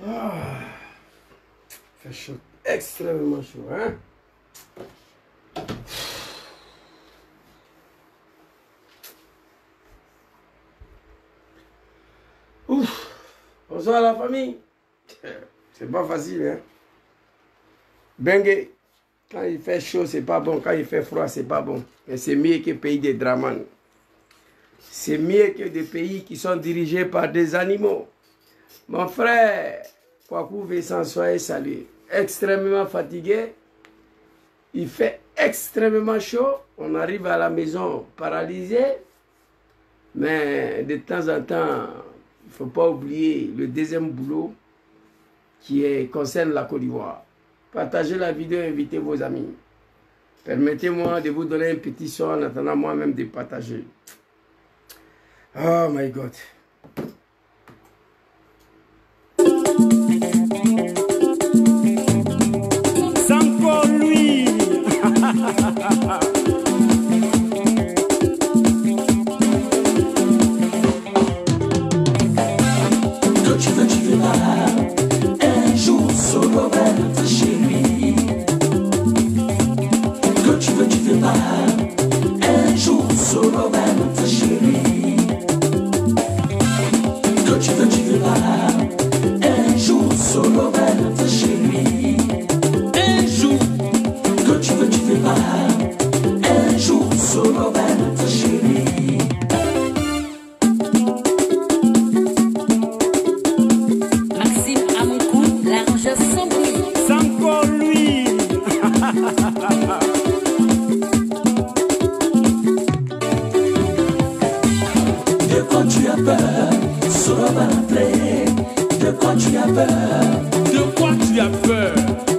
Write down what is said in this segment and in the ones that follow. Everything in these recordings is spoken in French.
Ah, fait chaud, extrêmement chaud, hein? Ouf! Bonsoir la famille. C'est pas facile, hein? Bengue, quand il fait chaud, c'est pas bon. Quand il fait froid, c'est pas bon. Mais c'est mieux que le pays des Draman. C'est mieux que des pays qui sont dirigés par des animaux. Mon frère, Kwaku Vincent, soyez salué. Extrêmement fatigué. Il fait extrêmement chaud. On arrive à la maison paralysé. Mais de temps en temps, il ne faut pas oublier le deuxième boulot concerne la Côte d'Ivoire. Partagez la vidéo, invitez vos amis. Permettez-moi de vous donner un petit son en attendant moi-même de partager. Oh my God. C'est encore lui. Que tu veux pas. Un jour solo être chérie. Que tu veux pas. Un jour solo être chérie. Que tu veux pas. Un jour solo être chérie. Un jour. Que tu veux pas. Un jour solo être chérie. Maxime à mon cou, l'argent sans bruit. C'est encore lui. De quoi tu as peur? Solo va rentrer. De quoi tu as peur? De quoi tu as peur?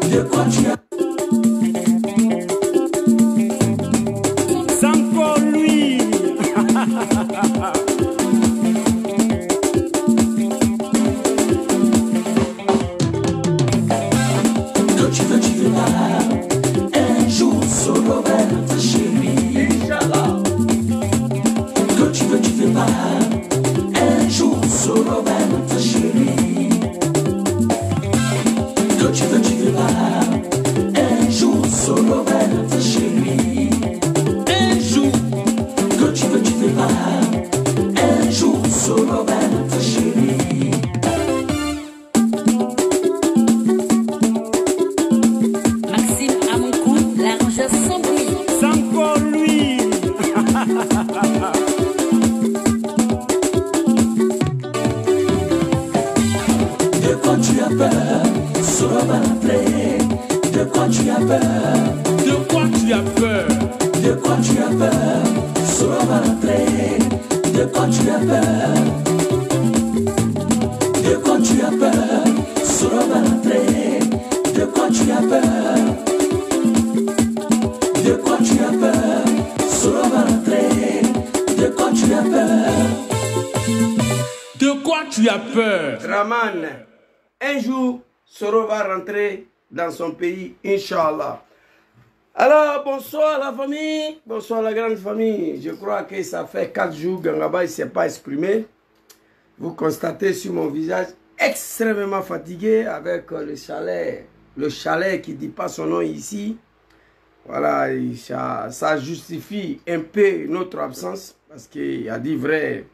De quoi tu as C'est encore lui. que tu veux pas. Un jour solo va être chérie. Inch'Allah. Que tu veux pas. Un jour solo va être chérie. Que tu veux pas. Un jour solo va être chérie. Un jour. Que tu veux pas. Un jour solo va être chérie. Maxime à mon cou, l'argent sans bruit. C'est encore lui. De quoi tu as peur? Solo va rentrer. De quoi tu as peur? De quoi tu as peur? De quoi tu as peur? Solo va rentrer. De quoi tu as peur? De quoi tu as peur? Solo va rentrer. De quoi tu as peur? De quoi tu as peur? Solo va rentrer. De quoi tu as peur? De quoi tu as peur? Draman, un jour, Soro va rentrer dans son pays, Inch'Allah. Alors, bonsoir la famille, bonsoir la grande famille. Je crois que ça fait 4 jours que Gangaba ne s'est pas exprimé. Vous constatez sur mon visage extrêmement fatigué avec le chalet qui ne dit pas son nom ici. Voilà, et ça justifie un peu notre absence parce qu'il a dit vrai.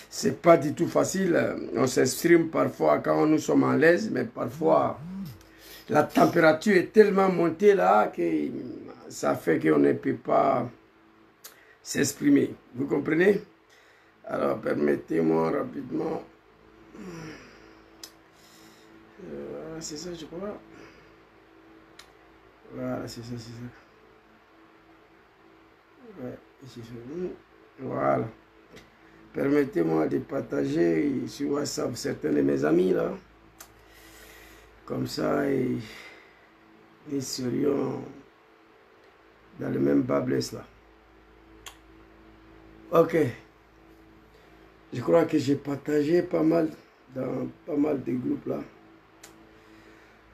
C'est pas du tout facile. On s'exprime parfois quand nous sommes à l'aise, mais parfois la température est tellement montée là que ça fait qu'on ne peut pas s'exprimer. Vous comprenez? Alors permettez-moi rapidement. C'est ça, je crois. Voilà, c'est ça, c'est ça. Ouais, c'est ça. Voilà. Permettez-moi de partager sur WhatsApp certains de mes amis là. Comme ça, et nous serions dans le même bas blesse là. Ok. Je crois que j'ai partagé pas mal dans pas mal de groupes là.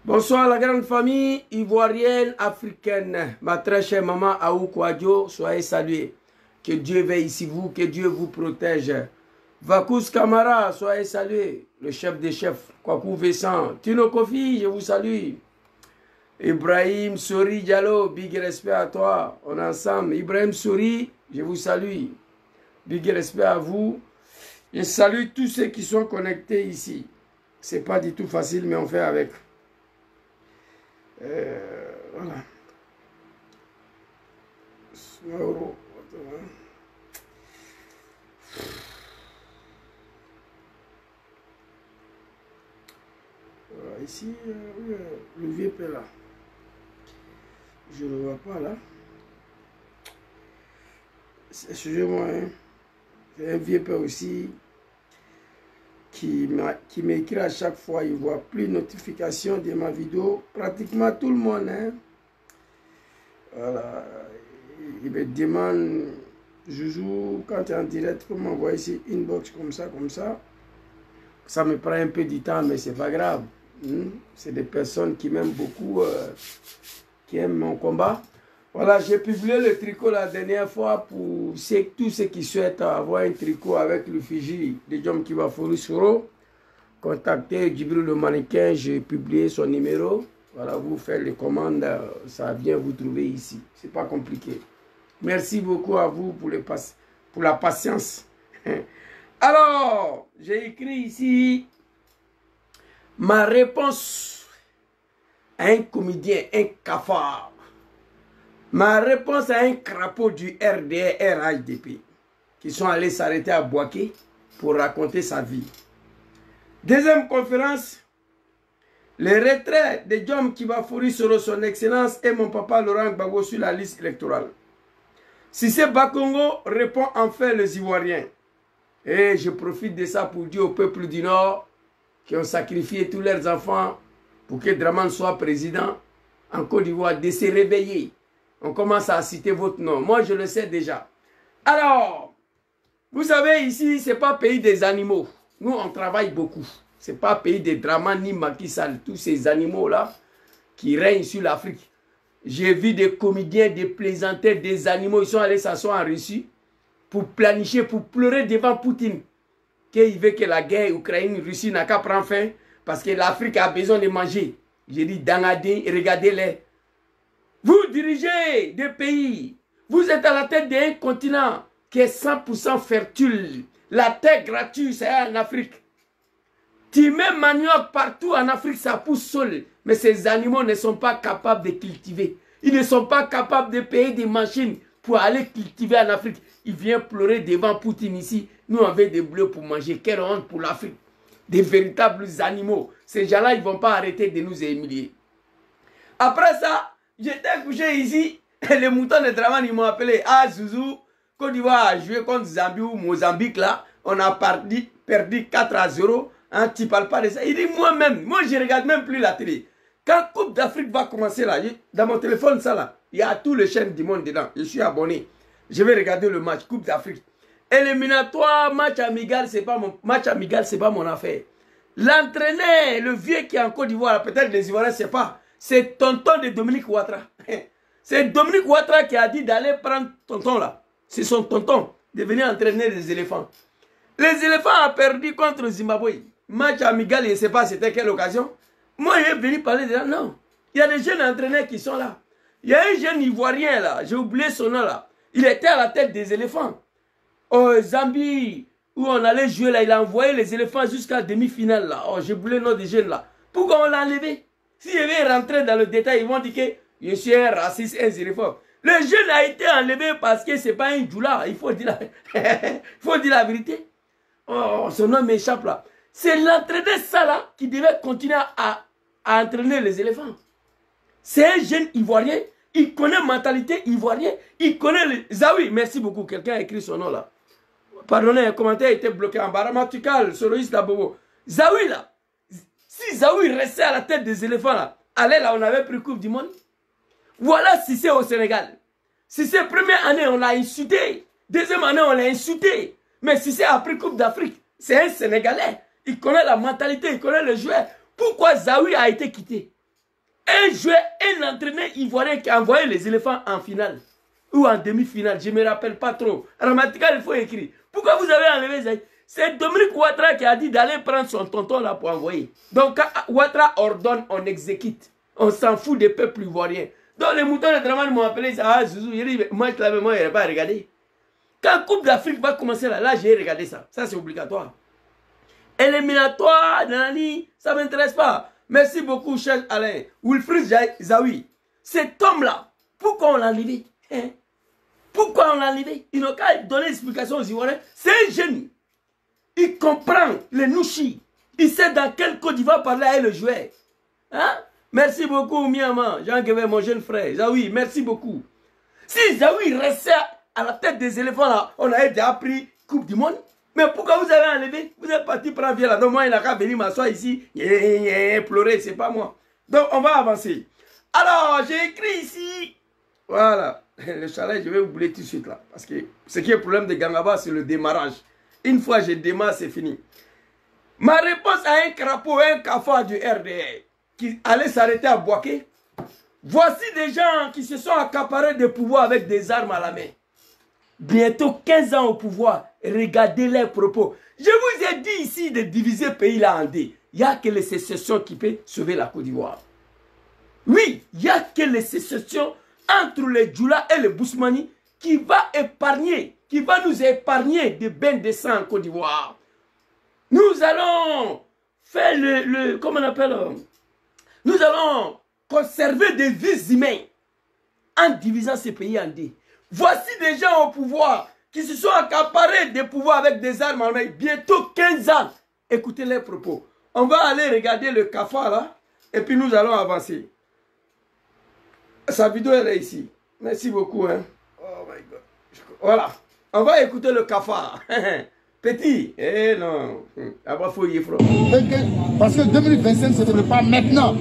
Bonsoir la grande famille ivoirienne, africaine. Ma très chère maman Aou Kouadio, soyez saluée. Que Dieu veille ici vous, que Dieu vous protège. Vakous Kamara, soyez salué. Le chef des chefs, Kwaku Vessan. Tino Kofi, je vous salue. Ibrahim Souri Diallo, big respect à toi. On est ensemble. Ibrahim Souri, je vous salue. Big respect à vous. Je salue tous ceux qui sont connectés ici. C'est pas du tout facile, mais on fait avec. Voilà. Voilà, ici, le vieux père là. Je ne le vois pas là. Excusez-moi, hein. C'est un vieux père aussi qui m'écrit à chaque fois. Il ne voit plus de notification de ma vidéo. Pratiquement tout le monde, hein. Voilà. Il me demande, Joujou, quand tu es en direct, pour m'envoyer ici inbox comme ça, comme ça. Ça me prend un peu du temps, mais c'est pas grave. C'est des personnes qui m'aiment beaucoup, qui aiment mon combat. Voilà, j'ai publié le tricot la dernière fois pour tous ceux qui souhaitent avoir un tricot avec le Fiji de Jom Kibaforu Soro. Contactez Djibril le mannequin, j'ai publié son numéro. Voilà, vous faites les commandes, ça vient vous trouver ici. C'est pas compliqué. Merci beaucoup à vous pour la patience. Alors, j'ai écrit ici ma réponse à un comédien, un cafard. Ma réponse à un crapaud du RDR RHDP qui sont allés s'arrêter à Bouaké pour raconter sa vie. Deuxième conférence, le retrait de Jom Kibaforu Soro, son excellence, et mon papa Laurent Gbagbo sur la liste électorale. Cissé Bakongo répond enfin les Ivoiriens. Et je profite de ça pour dire au peuple du Nord qui ont sacrifié tous leurs enfants pour que Dramane soit président en Côte d'Ivoire, de se réveiller. On commence à citer votre nom. Moi, je le sais déjà. Alors, vous savez, ici, ce n'est pas pays des animaux. Nous, on travaille beaucoup. Ce n'est pas pays des Dramane ni Macky Sall. Tous ces animaux-là qui règnent sur l'Afrique. J'ai vu des comédiens, des plaisanteurs, des animaux. Ils sont allés s'asseoir en Russie pour planifier, pour pleurer devant Poutine. Qu'il veut que la guerre Ukraine-Russie n'a qu'à prendre fin parce que l'Afrique a besoin de manger. J'ai dit, Dangadé, regardez-les. Vous dirigez des pays. Vous êtes à la tête d'un continent qui est 100% fertile. La terre gratuite, c'est en Afrique. Tu mets manioc partout en Afrique, ça pousse seul. Mais ces animaux ne sont pas capables de cultiver. Ils ne sont pas capables de payer des machines pour aller cultiver en Afrique. Ils viennent pleurer devant Poutine ici. Nous, on veut des bleus pour manger. Quelle honte pour l'Afrique. Des véritables animaux. Ces gens-là, ils ne vont pas arrêter de nous humilier. Après ça, j'étais couché ici. Et les moutons de Dramane, ils m'ont appelé. Ah, Zouzou, Côte d'Ivoire a joué contre Zambie ou Mozambique là. On a perdu 4-0. Hein, tu ne parles pas de ça. Il dit moi-même, moi je ne regarde même plus la télé. Quand Coupe d'Afrique va commencer là, dans mon téléphone ça là, il y a tous les chaînes du monde dedans. Je suis abonné. Je vais regarder le match Coupe d'Afrique. Éliminatoire, match amical, c'est pas mon affaire. L'entraîneur, le vieux qui est en Côte d'Ivoire, peut-être les Ivoiriens, c'est pas. C'est tonton de Dominique Ouattara. C'est Dominique Ouattara qui a dit d'aller prendre tonton là. C'est son tonton de venir entraîner les éléphants. Les éléphants ont perdu contre Zimbabwe. Match amical, je ne sais pas c'était quelle occasion. Moi, je suis venu parler de là. Non. Il y a des jeunes entraîneurs qui sont là. Il y a un jeune Ivoirien là. J'ai oublié son nom là. Il était à la tête des éléphants. Au Zambie, où on allait jouer là, il a envoyé les éléphants jusqu'à demi-finale là. Oh, j'ai oublié le nom des jeunes là. Pourquoi on l'a enlevé? Si je vais rentrer dans le détail, ils vont dire que je suis un raciste, un xénophobe. Le jeune a été enlevé parce que ce n'est pas un djoula. Il faut dire la vérité. Oh, son nom m'échappe là. C'est l'entraîneur ça là qui devait continuer à entraîner les éléphants. C'est un jeune Ivoirien. Il connaît la mentalité ivoirienne. Il connaît les... Zawi, merci beaucoup. Quelqu'un a écrit son nom là. Pardonnez, un commentaire a été bloqué en Baramatucal, Soloïs Dabobo. Zawi là. Si Zawi restait à la tête des éléphants là, allez là, on avait pris Coupe du Monde. Voilà si c'est au Sénégal. Si c'est première année, on l'a insulté. Deuxième année, on l'a insulté. Mais si c'est après Coupe d'Afrique, c'est un Sénégalais. Il connaît la mentalité, il connaît le joueur. Pourquoi Zawi a été quitté? Un joueur, un entraîneur ivoirien qui a envoyé les éléphants en finale. Ou en demi-finale, je ne me rappelle pas trop. Ramatika, il faut écrire. Pourquoi vous avez enlevé Zawi? c'est Dominique Ouattara qui a dit d'aller prendre son tonton là pour envoyer. Donc quand Ouattara ordonne, on exécute. On s'en fout des peuples ivoiriens. Donc les moutons de Dramane m'ont appelé, ah Zouzou, moi je l'avais, moi je n'ai pas regardé. Quand Coupe d'Afrique va commencer là, j'ai regardé ça. Ça c'est obligatoire. Éliminatoire, nanani, ça ne m'intéresse pas. Merci beaucoup, cher Alain. Wilfried Zawi. Cet homme-là, pourquoi on l'a enlevé? Hein? Pourquoi on l'a enlevé? Il n'a qu'à donner l'explication aux Ivoiriens. C'est un jeune. Il comprend les nouchis. Il sait dans quel code il va parler avec le joueur. Hein? Merci beaucoup, Miama. Jean-Guévé, mon jeune frère. Zawi, merci beaucoup. Si Zawi restait à la tête des éléphants là, on a déjà pris Coupe du Monde. Mais pourquoi vous avez enlevé? Vous êtes parti prendre vieux là. Donc moi, il n'a qu'à venir m'asseoir ici. Pleurer, c'est pas moi. Donc on va avancer. Alors, j'ai écrit ici. Voilà. Le chalet, je vais oublier tout de suite là. Parce que ce qui est le problème de Gangaba, c'est le démarrage. Une fois je démarre, c'est fini. Ma réponse à un crapaud, un cafard du RDR qui allait s'arrêter à Boaké. Voici des gens qui se sont accaparés des pouvoirs avec des armes à la main. Bientôt 15 ans au pouvoir. Regardez leurs propos. Je vous ai dit ici de diviser le pays là en deux. Il n'y a que les sécessions qui peuvent sauver la Côte d'Ivoire. Oui, il n'y a que les sécessions entre les Djoula et les Bousmani qui va épargner, qui va nous épargner des bains de sang en Côte d'Ivoire. Nous allons faire comment on appelle, nous allons conserver des vies humaines en divisant ces pays en deux. Voici des gens au pouvoir qui se sont accaparés des pouvoirs avec des armes en main. Bientôt 15 ans. Écoutez les propos. On va aller regarder le cafard là. Et puis nous allons avancer. Sa vidéo elle est ici. Merci beaucoup. Hein. Oh my God. Voilà. On va écouter le cafard. Petit. Eh non. Après, faut y aller. Parce que 2025, ce ne pas maintenant.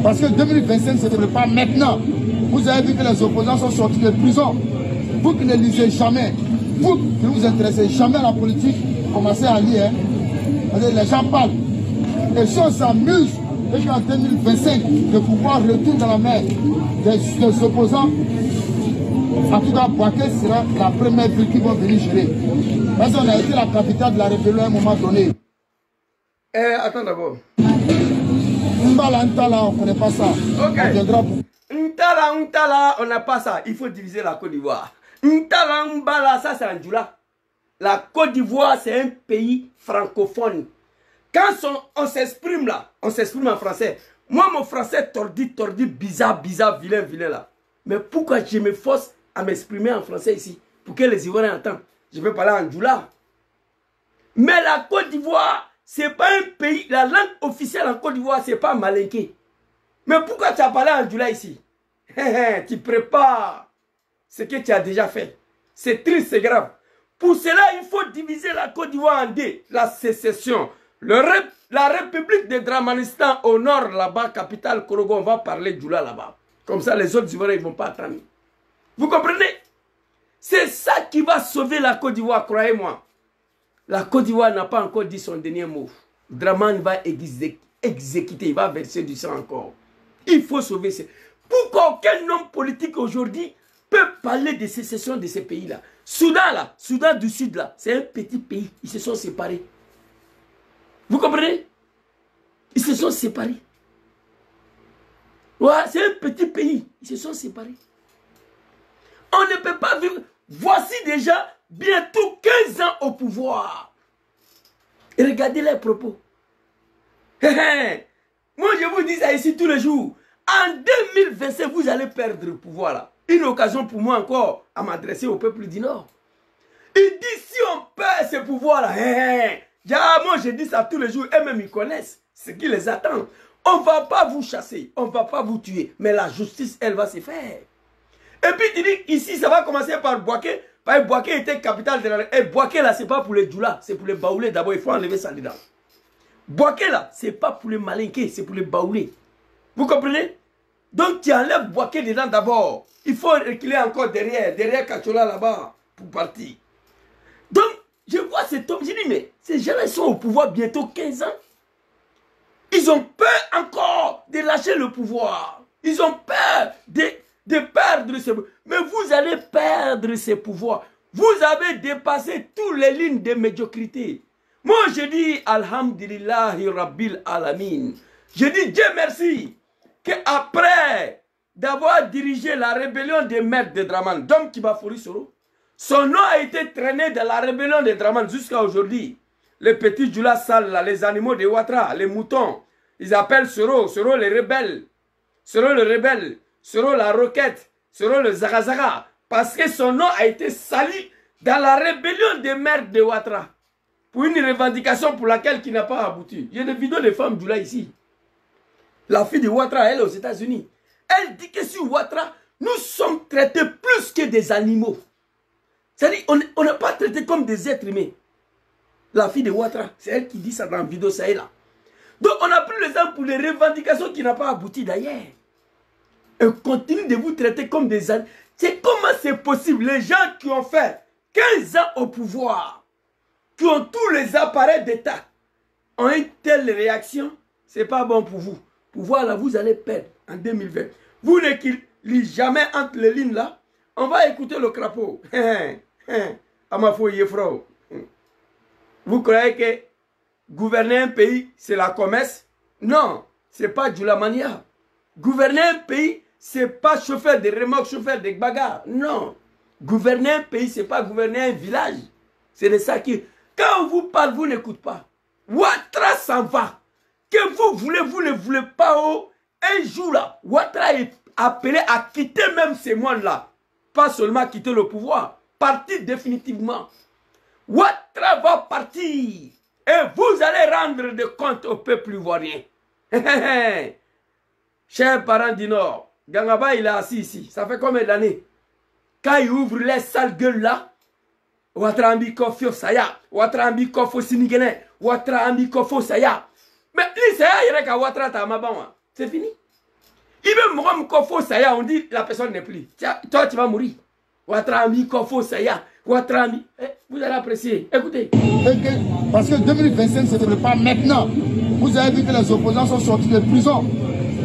Parce que 2025, ce ne pas maintenant. Vous avez vu que les opposants sont sortis de prison. Vous qui ne lisez jamais, vous qui ne vous intéressez jamais à la politique, commencez à lire. Hein. Les gens parlent. Et si on s'amuse, et qu'en 2025, le pouvoir retourne dans la main des opposants, en tout cas, Boaké sera la première ville qui va venir gérer. Parce qu'on a été la capitale de la rébellion à un moment donné. Attends d'abord. Mbala, Ntala, on ne connaît pas ça. Ok. On viendra pour... Ntala, on n'a pas ça. Il faut diviser la Côte d'Ivoire. Ntala, Mbala, ça c'est en Djoula. La Côte d'Ivoire, c'est un pays francophone. Quand on s'exprime là, on s'exprime en français. Moi, mon français tordu, bizarre, vilain là. Mais pourquoi je me force à m'exprimer en français ici? Pour que les Ivoiriens entendent. Je vais parler en Djoula. Mais la Côte d'Ivoire, c'est pas un pays. La langue officielle en Côte d'Ivoire, c'est pas malinké. Mais pourquoi tu as parlé en Djoula ici? Tu prépares ce que tu as déjà fait. C'est triste, c'est grave. Pour cela, il faut diviser la Côte d'Ivoire en deux. La sécession. La République de Dramanistan au nord, là-bas, capitale Korogo, on va parler Djoula là-bas. Comme ça, les autres Ivoiriens ne vont pas attendre. Vous comprenez? C'est ça qui va sauver la Côte d'Ivoire, croyez-moi. La Côte d'Ivoire n'a pas encore dit son dernier mot. Dramane va exécuter, il va verser du sang encore. Il faut sauver ça. Pourquoi aucun homme politique aujourd'hui peut parler de sécession de ces pays-là? Soudan, là, Soudan du Sud, là, c'est un petit pays. Ils se sont séparés. Vous comprenez? Ils se sont séparés. Ouais, c'est un petit pays. Ils se sont séparés. On ne peut pas vivre. Voici déjà bientôt 15 ans au pouvoir. Et regardez les propos. Moi, je vous dis ça ici tous les jours. En 2025, vous allez perdre le pouvoir là. Une occasion pour moi encore à m'adresser au peuple du Nord. Il dit si on perd ce pouvoir là, moi je dis ça tous les jours, eux-mêmes ils connaissent ce qui les attend. On ne va pas vous chasser, on ne va pas vous tuer, mais la justice, elle va se faire. Et puis tu dis, ici, ça va commencer par Boaké, parce que Boaké était capitale de la... Et Boaké là, ce n'est pas pour les Djoula, c'est pour les Baoulés. D'abord, il faut enlever ça dedans. Boaké là, ce n'est pas pour les Malinqués, c'est pour les Baoulés. Vous comprenez? Donc tu enlèves Boaké dedans d'abord. Il faut reculer encore derrière Kachola là-bas, pour partir. Donc, je vois cet homme, je dis, mais ces gens-là sont au pouvoir bientôt 15 ans. Ils ont peur encore de lâcher le pouvoir. Ils ont peur de perdre ce pouvoir. Mais vous allez perdre ce pouvoir. Vous avez dépassé toutes les lignes de médiocrité. Moi, je dis Alhamdulillahi Rabbil Alamin. Je dis Dieu merci qu'après d'avoir dirigé la rébellion des maîtres de Draman, Dom Kibafori Soro, son nom a été traîné dans la rébellion de Draman jusqu'à aujourd'hui. Les petits Djoula Sal, les animaux de Ouattara, les moutons, ils appellent Soro, Soro les rebelles, Soro le rebelle, Soro la roquette, Soro le Zagazaga, parce que son nom a été sali dans la rébellion des maîtres de Ouattara. Pour une revendication pour laquelle qui n'a pas abouti. Il y a des vidéos de femmes Djoula ici. La fille de Ouattara, elle est aux États-Unis. Elle dit que sur Ouattara, nous sommes traités plus que des animaux. C'est-à-dire, on n'est pas traités comme des êtres humains. La fille de Ouattara, c'est elle qui dit ça dans la vidéo, ça est là. Donc, on a pris l'exemple pour les revendications qui n'ont pas abouti d'ailleurs. Et continue de vous traiter comme des animaux. C'est comment c'est possible? Les gens qui ont fait 15 ans au pouvoir, qui ont tous les appareils d'État, ont une telle réaction, c'est pas bon pour vous. Pouvoir là, vous allez perdre en 2020. Vous ne lisez jamais entre les lignes là. On va écouter le crapaud. À ma foi, frère. Vous croyez que gouverner un pays, c'est la commerce? Non, c'est pas du la mania. Gouverner un pays, c'est pas chauffeur de remorques, chauffeur de bagarres. Non. Gouverner un pays, c'est pas gouverner un village. C'est de ça qui... Quand on vous parle, vous n'écoutez pas. Ouattara s'en va. Que vous voulez, vous ne voulez pas. Oh, un jour là, Ouattara est appelé à quitter même ces mois-là. Pas seulement quitter le pouvoir. Partir définitivement. Ouattara va partir. Et vous allez rendre des comptes au peuple ivoirien. Chers parents du Nord, Gangaba il est assis ici. Ça fait combien d'années? Quand il ouvre les sales gueules là, Ouattara ambi kofio saya, Ouattara ambi kofo sinigene, Ouattara ambi kofo saya. Mais lui saya il est qu'à Ouattara ta maban. C'est fini. Il veut mourir kofo saya, on dit la personne n'est plus. Toi tu vas mourir. Ouattara ambi kofo saya, Ouattara ambi. Vous allez apprécier. Écoutez. Parce que 2025 se prépare maintenant. Vous avez vu que les opposants sont sortis de prison.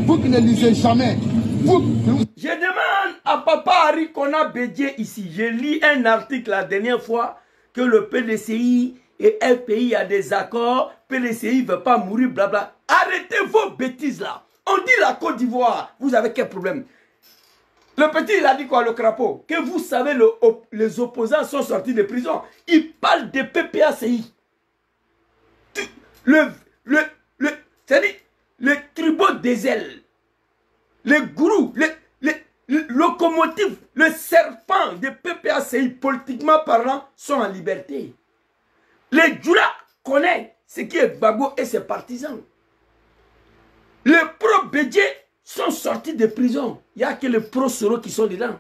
Vous qui ne lisez jamais. Je demande à Papa Harry Kona Bédié ici. J'ai lu un article la dernière fois que le PDCI et FPI a des accords. PDCI ne veut pas mourir, blabla. Arrêtez vos bêtises là. On dit la Côte d'Ivoire. Vous avez quel problème? Le petit, il a dit quoi, le crapaud? Que vous savez, les opposants sont sortis de prison. Il parle de PPACI. C'est-à-dire, le tribut des ailes. Les gourous, les locomotives, le serpent de PPACI, politiquement parlant, sont en liberté. Les Djoula connaissent ce qui est Gbagbo et ses partisans. Les pro-Bédié sont sortis de prison. Il n'y a que les pro-Soro qui sont dedans.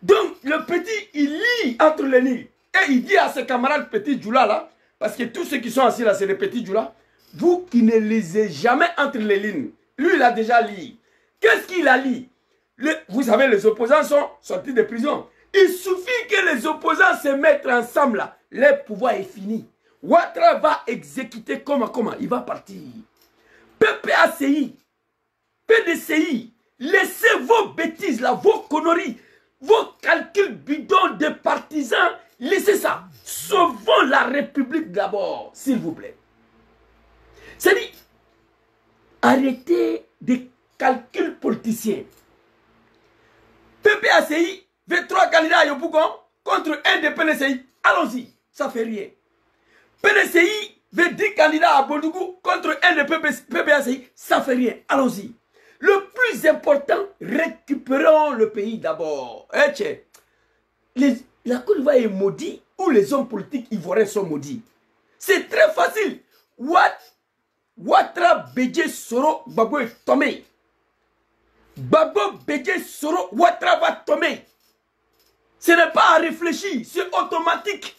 Donc, le petit, il lit entre les lignes. Et il dit à ses camarades petits Djoula là, parce que tous ceux qui sont assis là, c'est les petits Djoula, vous qui ne lisez jamais entre les lignes, lui, il a déjà lu. Qu'est-ce qu'il a lu? Vous savez, les opposants sont sortis de prison. Il suffit que les opposants se mettent ensemble là. Le pouvoir est fini. Ouattara va exécuter comment? Il va partir. PPACI, PDCI, laissez vos bêtises là, vos conneries, vos calculs bidons de partisans, laissez ça. Sauvons la République d'abord, s'il vous plaît. C'est-à-dire, arrêtez des calculs politiciens. PPACI veut 3 candidats à Yopougon contre un de PDCI. Allons-y, ça fait rien. PDCI veut 10 candidats à Bodougou contre un de PPACI. Ça fait rien. Allons-y. Le plus important, récupérons le pays d'abord. La Côte d'Ivoire est maudite ou les hommes politiques ivoiriens sont maudits. C'est très facile. Ouattara Bédié Soro Gbagbo est tombé. Gbagbo Bédié Soro Ouattara va tomber. Ce n'est pas à réfléchir, c'est automatique.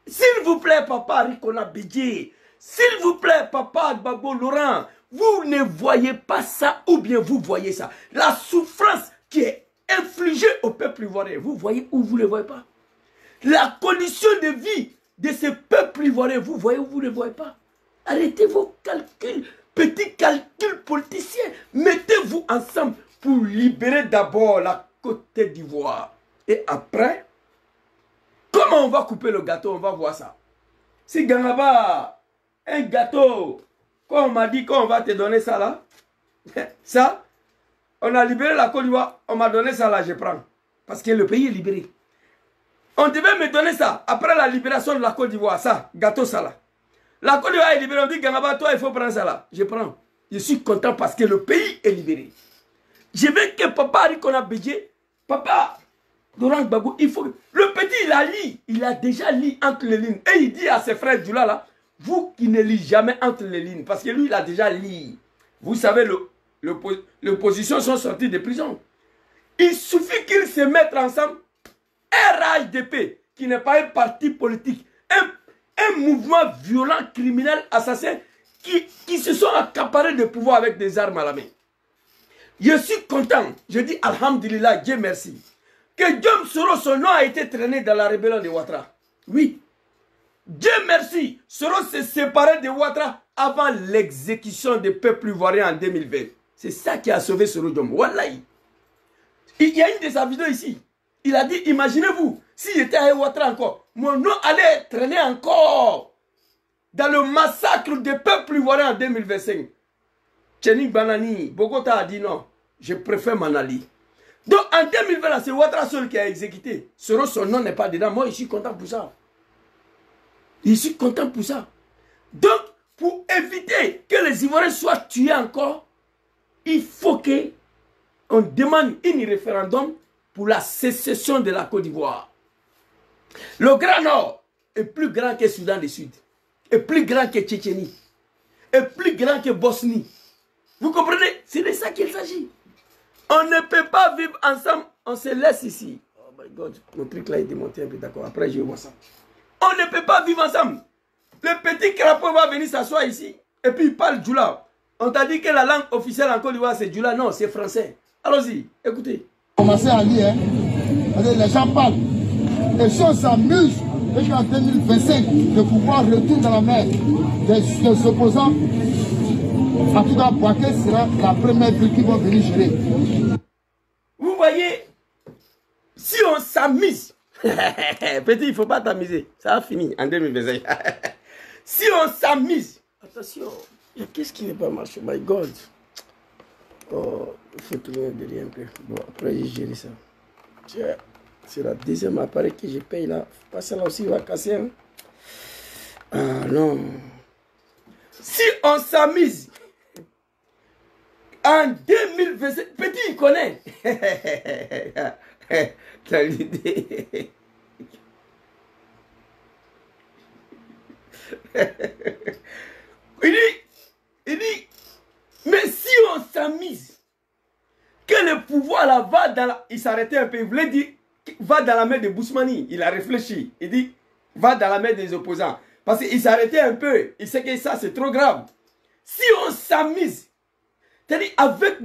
S'il vous plaît, Papa Harry Kona Bédié, s'il vous plaît, Papa Gbagbo Laurent, vous ne voyez pas ça ou bien vous voyez ça. La souffrance qui est infligée au peuple ivoirien, vous voyez ou vous ne voyez pas. La condition de vie de ce peuple ivoirien, vous voyez ou vous ne voyez pas. Arrêtez vos calculs, petits calculs politiciens. Mettez-vous ensemble pour libérer d'abord la Côte d'Ivoire. Et après, Comment on va couper le gâteau? On va voir ça. Si Gangaba, un gâteau, quand on m'a dit qu'on va te donner ça là, ça, on a libéré la Côte d'Ivoire, on m'a donné ça là, je prends. Parce que le pays est libéré. On devait me donner ça après la libération de la Côte d'Ivoire, ça, gâteau ça là. La Côte d'Ivoire est libérée, on dit Gangaba, toi il faut prendre ça là. Je prends. Je suis content parce que le pays est libéré. Je veux que papa dit qu'on a budget. Papa, Laurent Gbagbo, il faut... Le petit, il a lu. Il a déjà lu entre les lignes. Et il dit à ses frères Djoula là, vous qui ne lisez jamais entre les lignes, parce que lui, il a déjà lu. Vous savez, l'opposition sont sortis de prison. Il suffit qu'ils se mettent ensemble. RHDP, qui n'est pas un parti politique, un mouvement violent, criminel, assassin, qui se sont accaparés de pouvoir avec des armes à la main. Je suis content, je dis Alhamdulillah, Dieu merci, que Guillaume Soro, son nom a été traîné dans la rébellion de Ouattara. Oui. Dieu merci, Soro s'est séparé de Ouattara avant l'exécution des peuples ivoiriens en 2020. C'est ça qui a sauvé Soro Diom. Wallahi. Il y a une de sa vidéos ici. Il a dit, imaginez-vous, si j'étais à Ouattara encore, mon nom allait traîner encore dans le massacre des peuples ivoiriens en 2025. Tchenik Banani, Bogota a dit non, je préfère m'en aller. Donc en 2020, c'est Ouattara seul qui a exécuté. Soro, son nom n'est pas dedans. Moi, je suis content pour ça. Je suis content pour ça. Donc, pour éviter que les Ivoiriens soient tués encore, il faut qu'on demande un référendum pour la sécession de la Côte d'Ivoire. Le Grand Nord est plus grand que Soudan du Sud, est plus grand que Tchétchénie, est plus grand que Bosnie. Vous comprenez? C'est de ça qu'il s'agit. On ne peut pas vivre ensemble, on se laisse ici. Oh my God, mon truc là est démonté un peu, d'accord. Après, je vais voir ça. On ne peut pas vivre ensemble. Le petit crapaud va venir s'asseoir ici, et puis il parle Djoula. On t'a dit que la langue officielle en Côte d'Ivoire, c'est Djoula. Non, c'est français. Allons-y, écoutez. Commencez à lire, hein. Les gens parlent. Et si on s'amuse, et qu'en 2025, le pouvoir retourne dans la main des opposants, en tout cas, Bouaké sera la première ville qui va venir gérer. Vous voyez, si on s'amuse, petit, il ne faut pas t'amuser. Ça a fini en 2025. Si on s'amuse, attention, qu'est-ce qui n'est pas marché? My God. Oh, il faut tourner derrière un peu. Bon, après, j'ai géré ça. C'est la deuxième appareil que je paye là. Pas ça là aussi, il va casser. Hein? Ah non. Si on s'amuse, en 2027, petit, il connaît. T'as l'idée. Il dit, mais si on s'amuse, que le pouvoir là va dans la... Il s'arrêtait un peu, il voulait dire, va dans la main de Bousmani. Il a réfléchi, il dit, va dans la main des opposants. Parce qu'il s'arrêtait un peu, il sait que ça c'est trop grave. Si on s'amuse, c'est-à-dire avec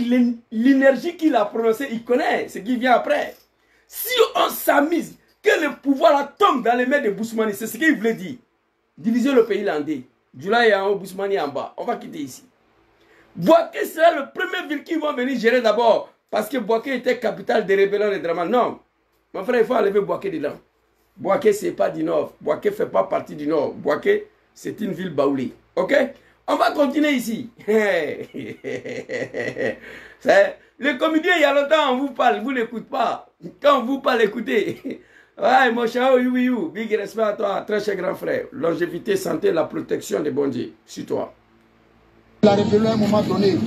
l'énergie qu'il a prononcée, il connaît ce qui vient après. Si on s'amuse, que le pouvoir là tombe dans les mains de Bousmani, c'est ce qu'il voulait dire. Diviser le pays landais. Djoula est en haut, Bousmani en bas. On va quitter ici. Bouaké sera le premier ville qui vont venir gérer d'abord. Parce que Bouaké était capitale des rébellions de Draman. Non. Mon frère, il faut enlever Bouaké dedans. Bouaké, ce n'est pas du Nord. Bouaké ne fait pas partie du Nord. Bouaké, c'est une ville baoulée. Ok? On va continuer ici. Le comédien, il y a longtemps, on vous parle, vous n'écoutez pas. Quand on vous parle, écoutez. Ouais, mon chat, oui, big respect à toi, très cher grand frère. Longévité, santé, la protection des bon Dieu. Sur toi. La rébellion à un moment donné.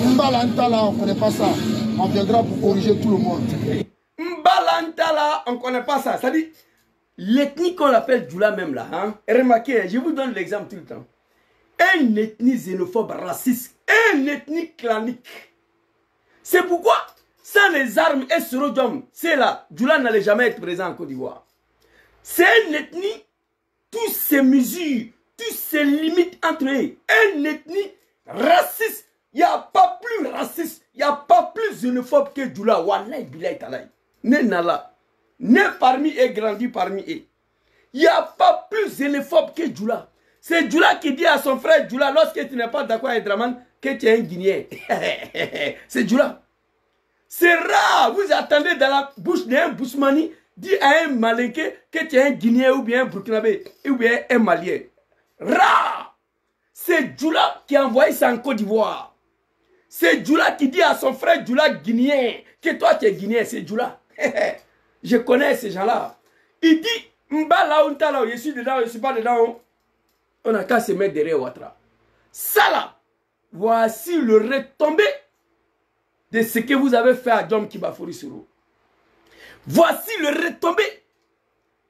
Mbalanta là, on ne connaît pas ça. On viendra pour corriger tout le monde. Mbalanta là, on ne connaît pas ça. C'est-à-dire, l'ethnie qu'on appelle Djoula même là. Hein? Remarquez, je vous donne l'exemple tout le temps. Un ethnie xénophobe, raciste, un ethnie clanique. C'est pourquoi, sans les armes et Soro Diom, c'est là, Djoula n'allait jamais être présent en Côte d'Ivoire. C'est une ethnie, toutes ces mesures, toutes ces limites entre eux. Une ethnie raciste, il n'y a pas plus raciste, il n'y a pas plus xénophobe que Djoula. Wallahi billahi talaï. Né nala, né parmi eux, grandi parmi eux. Il n'y a pas plus xénophobe que Djoula. C'est Djoula qui dit à son frère Djoula, lorsque tu n'es pas d'accord avec Draman, que tu es un Guinéen. C'est Djoula. C'est rare, vous attendez dans la bouche d'un Bousmani dis à un Malinké que tu es un Guinéen ou bien un Burkinabé ou bien un Malien. Rare! C'est Djoula qui a envoyé ça en Côte d'Ivoire. C'est Djoula qui dit à son frère Djoula guinéen que toi tu es Guinéen, c'est Djoula. Je connais ces gens-là. Il dit, Mba là où là, je suis dedans, je ne suis pas dedans. On n'a qu'à se mettre derrière Ouattara. Ça là, voici le retombé de ce que vous avez fait à Djom Kibafori Soro. Voici le retombé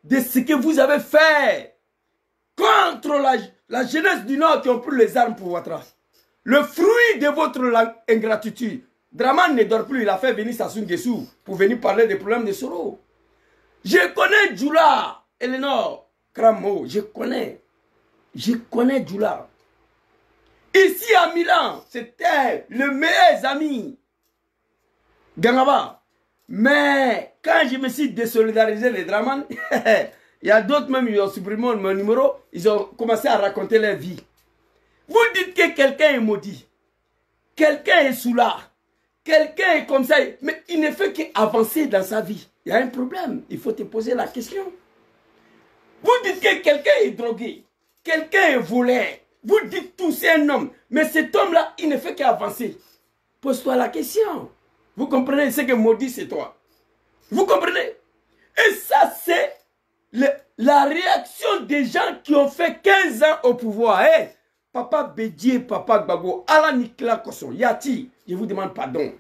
de ce que vous avez fait contre la jeunesse du Nord qui ont pris les armes pour Ouattara. Le fruit de votre ingratitude. Draman ne dort plus, il a fait venir Sassou Nguesso pour venir parler des problèmes de Soro. Je connais Djoula, Eleanor Kramo, je connais Djoula. Ici à Milan, c'était le meilleur ami Gangaba. Mais quand je me suis désolidarisé les Draman, il y a d'autres même, ils ont supprimé mon numéro, ils ont commencé à raconter leur vie. Vous dites que quelqu'un est maudit, quelqu'un est sous l'art, quelqu'un est comme ça, mais il ne fait qu'avancer dans sa vie. Il y a un problème, il faut te poser la question. Vous dites que quelqu'un est drogué, quelqu'un est voleur, vous dites tout c'est un homme, mais cet homme-là, il ne fait qu'avancer. Pose-toi la question. Vous comprenez ce que maudit c'est toi. Vous comprenez? Et ça c'est la réaction des gens qui ont fait 15 ans au pouvoir. Hey, Papa Bédié, Papa Gbagbo, Alain Nicolas Kosson, Yati, je vous demande pardon.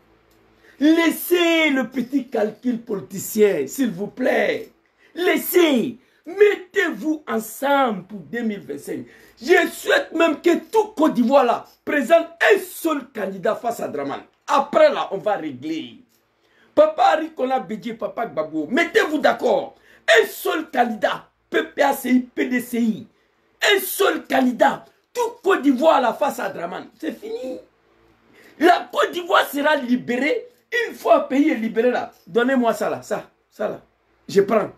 Laissez le petit calcul politicien, s'il vous plaît. Laissez. Mettez-vous ensemble pour 2025. Je souhaite même que tout Côte d'Ivoire là présente un seul candidat face à Draman. Après là, on va régler. Papa Rikona Bédié, Papa Gbagbo, mettez-vous d'accord. Un seul candidat, PPACI, PDCI. Un seul candidat. Tout Côte d'Ivoire là face à Draman. C'est fini. La Côte d'Ivoire sera libérée. Une fois le pays est libéré là, donnez-moi ça là, ça là. Je prends.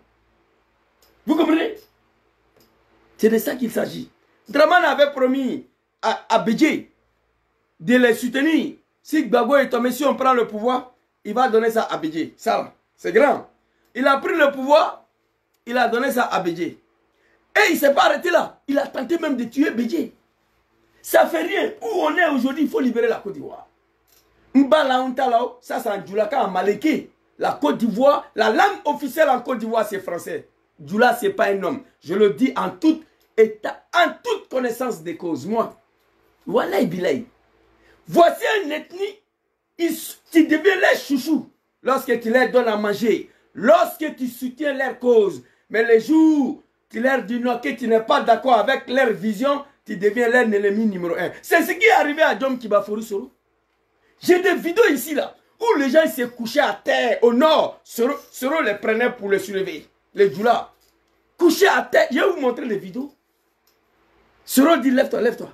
Vous comprenez? C'est de ça qu'il s'agit. Draman avait promis à Bédié de les soutenir. Si Gbagbo est tombé, si on prend le pouvoir, il va donner ça à Bédié. Ça là, c'est grand. Il a pris le pouvoir, il a donné ça à Bédié. Et il ne s'est pas arrêté là. Il a tenté même de tuer Bédié. Ça fait rien. Où on est aujourd'hui, il faut libérer la Côte d'Ivoire. Ça c'est en Djoulaka, en Malinké. La Côte d'Ivoire, la langue officielle en Côte d'Ivoire, c'est français. Djoula, ce n'est pas un homme. Je le dis en toute connaissance des causes. Moi, voilà, Bilay. Voici une ethnie, tu deviens leur chouchou lorsque tu leur donnes à manger, lorsque tu soutiens leur cause. Mais les jours, tu leur dis non, que tu n'es pas d'accord avec leur vision, tu deviens leur ennemi numéro 1. C'est ce qui est arrivé à Djom Kibafori Soro. J'ai des vidéos ici là, où les gens se couchaient à terre au nord. Soro les prenait pour les soulever. Les Djoula. Couchés à terre. Je vais vous montrer les vidéos. Soro dit lève-toi, lève-toi.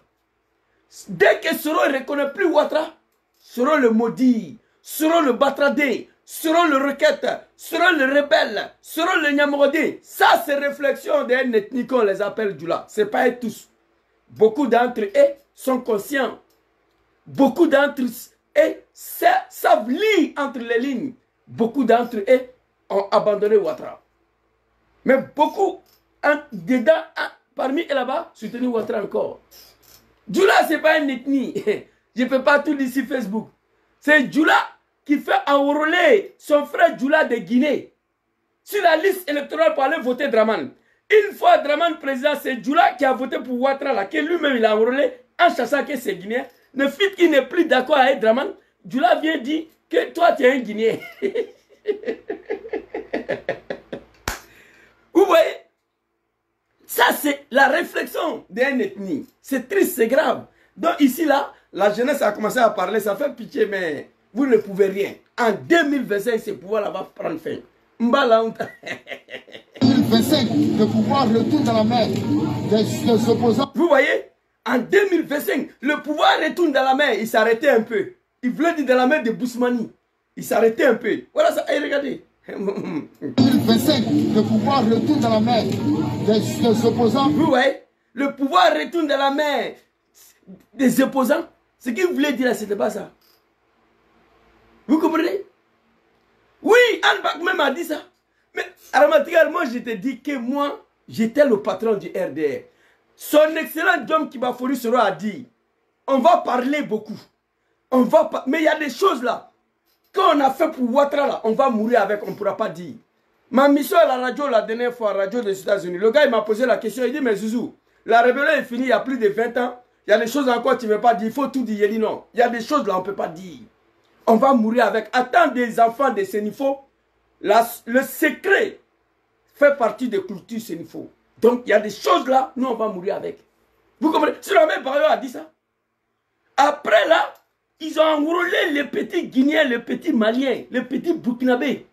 Dès que Soro ne reconnaît plus Ouattara, Soro le maudit, Soro le batradé, Soro le requête, Soro le rebelle, Soro le nyamorodé. Ça c'est réflexion d'un ethnie qu'on les appelle Djoula. Ce n'est pas eux tous. Beaucoup d'entre eux sont conscients. Beaucoup d'entre eux savent lire entre les lignes. Beaucoup d'entre eux ont abandonné Ouattara. Mais beaucoup, dedans, parmi eux là-bas, soutenir Ouattara encore. Djoula, ce n'est pas une ethnie. Je ne peux pas tout dire sur Facebook. C'est Djoula qui fait enrôler son frère Djoula de Guinée sur la liste électorale pour aller voter Draman. Une fois Draman président, c'est Djoula qui a voté pour Ouattara, là, que lui-même il a enrôlé en chassant que c'est Guinéen. Le fait qu'il n'est plus d'accord avec Draman, Djoula vient dire que toi tu es un Guinéen. Vous voyez? Ça c'est la réflexion d'une ethnie. C'est triste, c'est grave. Donc ici là, la jeunesse a commencé à parler, ça fait pitié, mais vous ne pouvez rien. En 2025, ce pouvoir-là va prendre fin. Mbala honte. 2025, le pouvoir retourne dans la main des opposants. Vous voyez? En 2025, le pouvoir retourne dans la main. Il s'arrêtait un peu. Il voulait dire dans la main de Bousmani. Il s'arrêtait un peu. Voilà ça. Hey, regardez. 2025, le pouvoir retourne dans la main des opposants. Vous voyez? Le pouvoir retourne dans la main des opposants. Ce qu'il voulait dire là, c'était pas ça. Vous comprenez? Oui, Anne Bak même a dit ça. Mais Aramatigal, moi je te dis que moi, j'étais le patron du RDR. Son excellent Dom Kibafori Soro a dit, on va parler beaucoup. Mais il y a des choses là. Quand on a fait pour Ouattara là, on va mourir avec, on ne pourra pas dire. Ma mission à la radio la dernière fois, la radio des États-Unis, le gars il m'a posé la question, il dit, mais Zouzou, la rébellion est finie il y a plus de 20 ans. Il y a des choses encore que tu ne veux pas dire, il faut tout dire. Il dit non, il y a des choses là on ne peut pas dire. On va mourir avec. Attends des enfants de Sénifo, le secret fait partie de culture Sénifo. Donc il y a des choses là, nous on va mourir avec. Vous comprenez? Si la même Bayo a dit ça. Après là, ils ont enrôlé les petits Guinéens, les petits Maliens, les petits Burkinabés.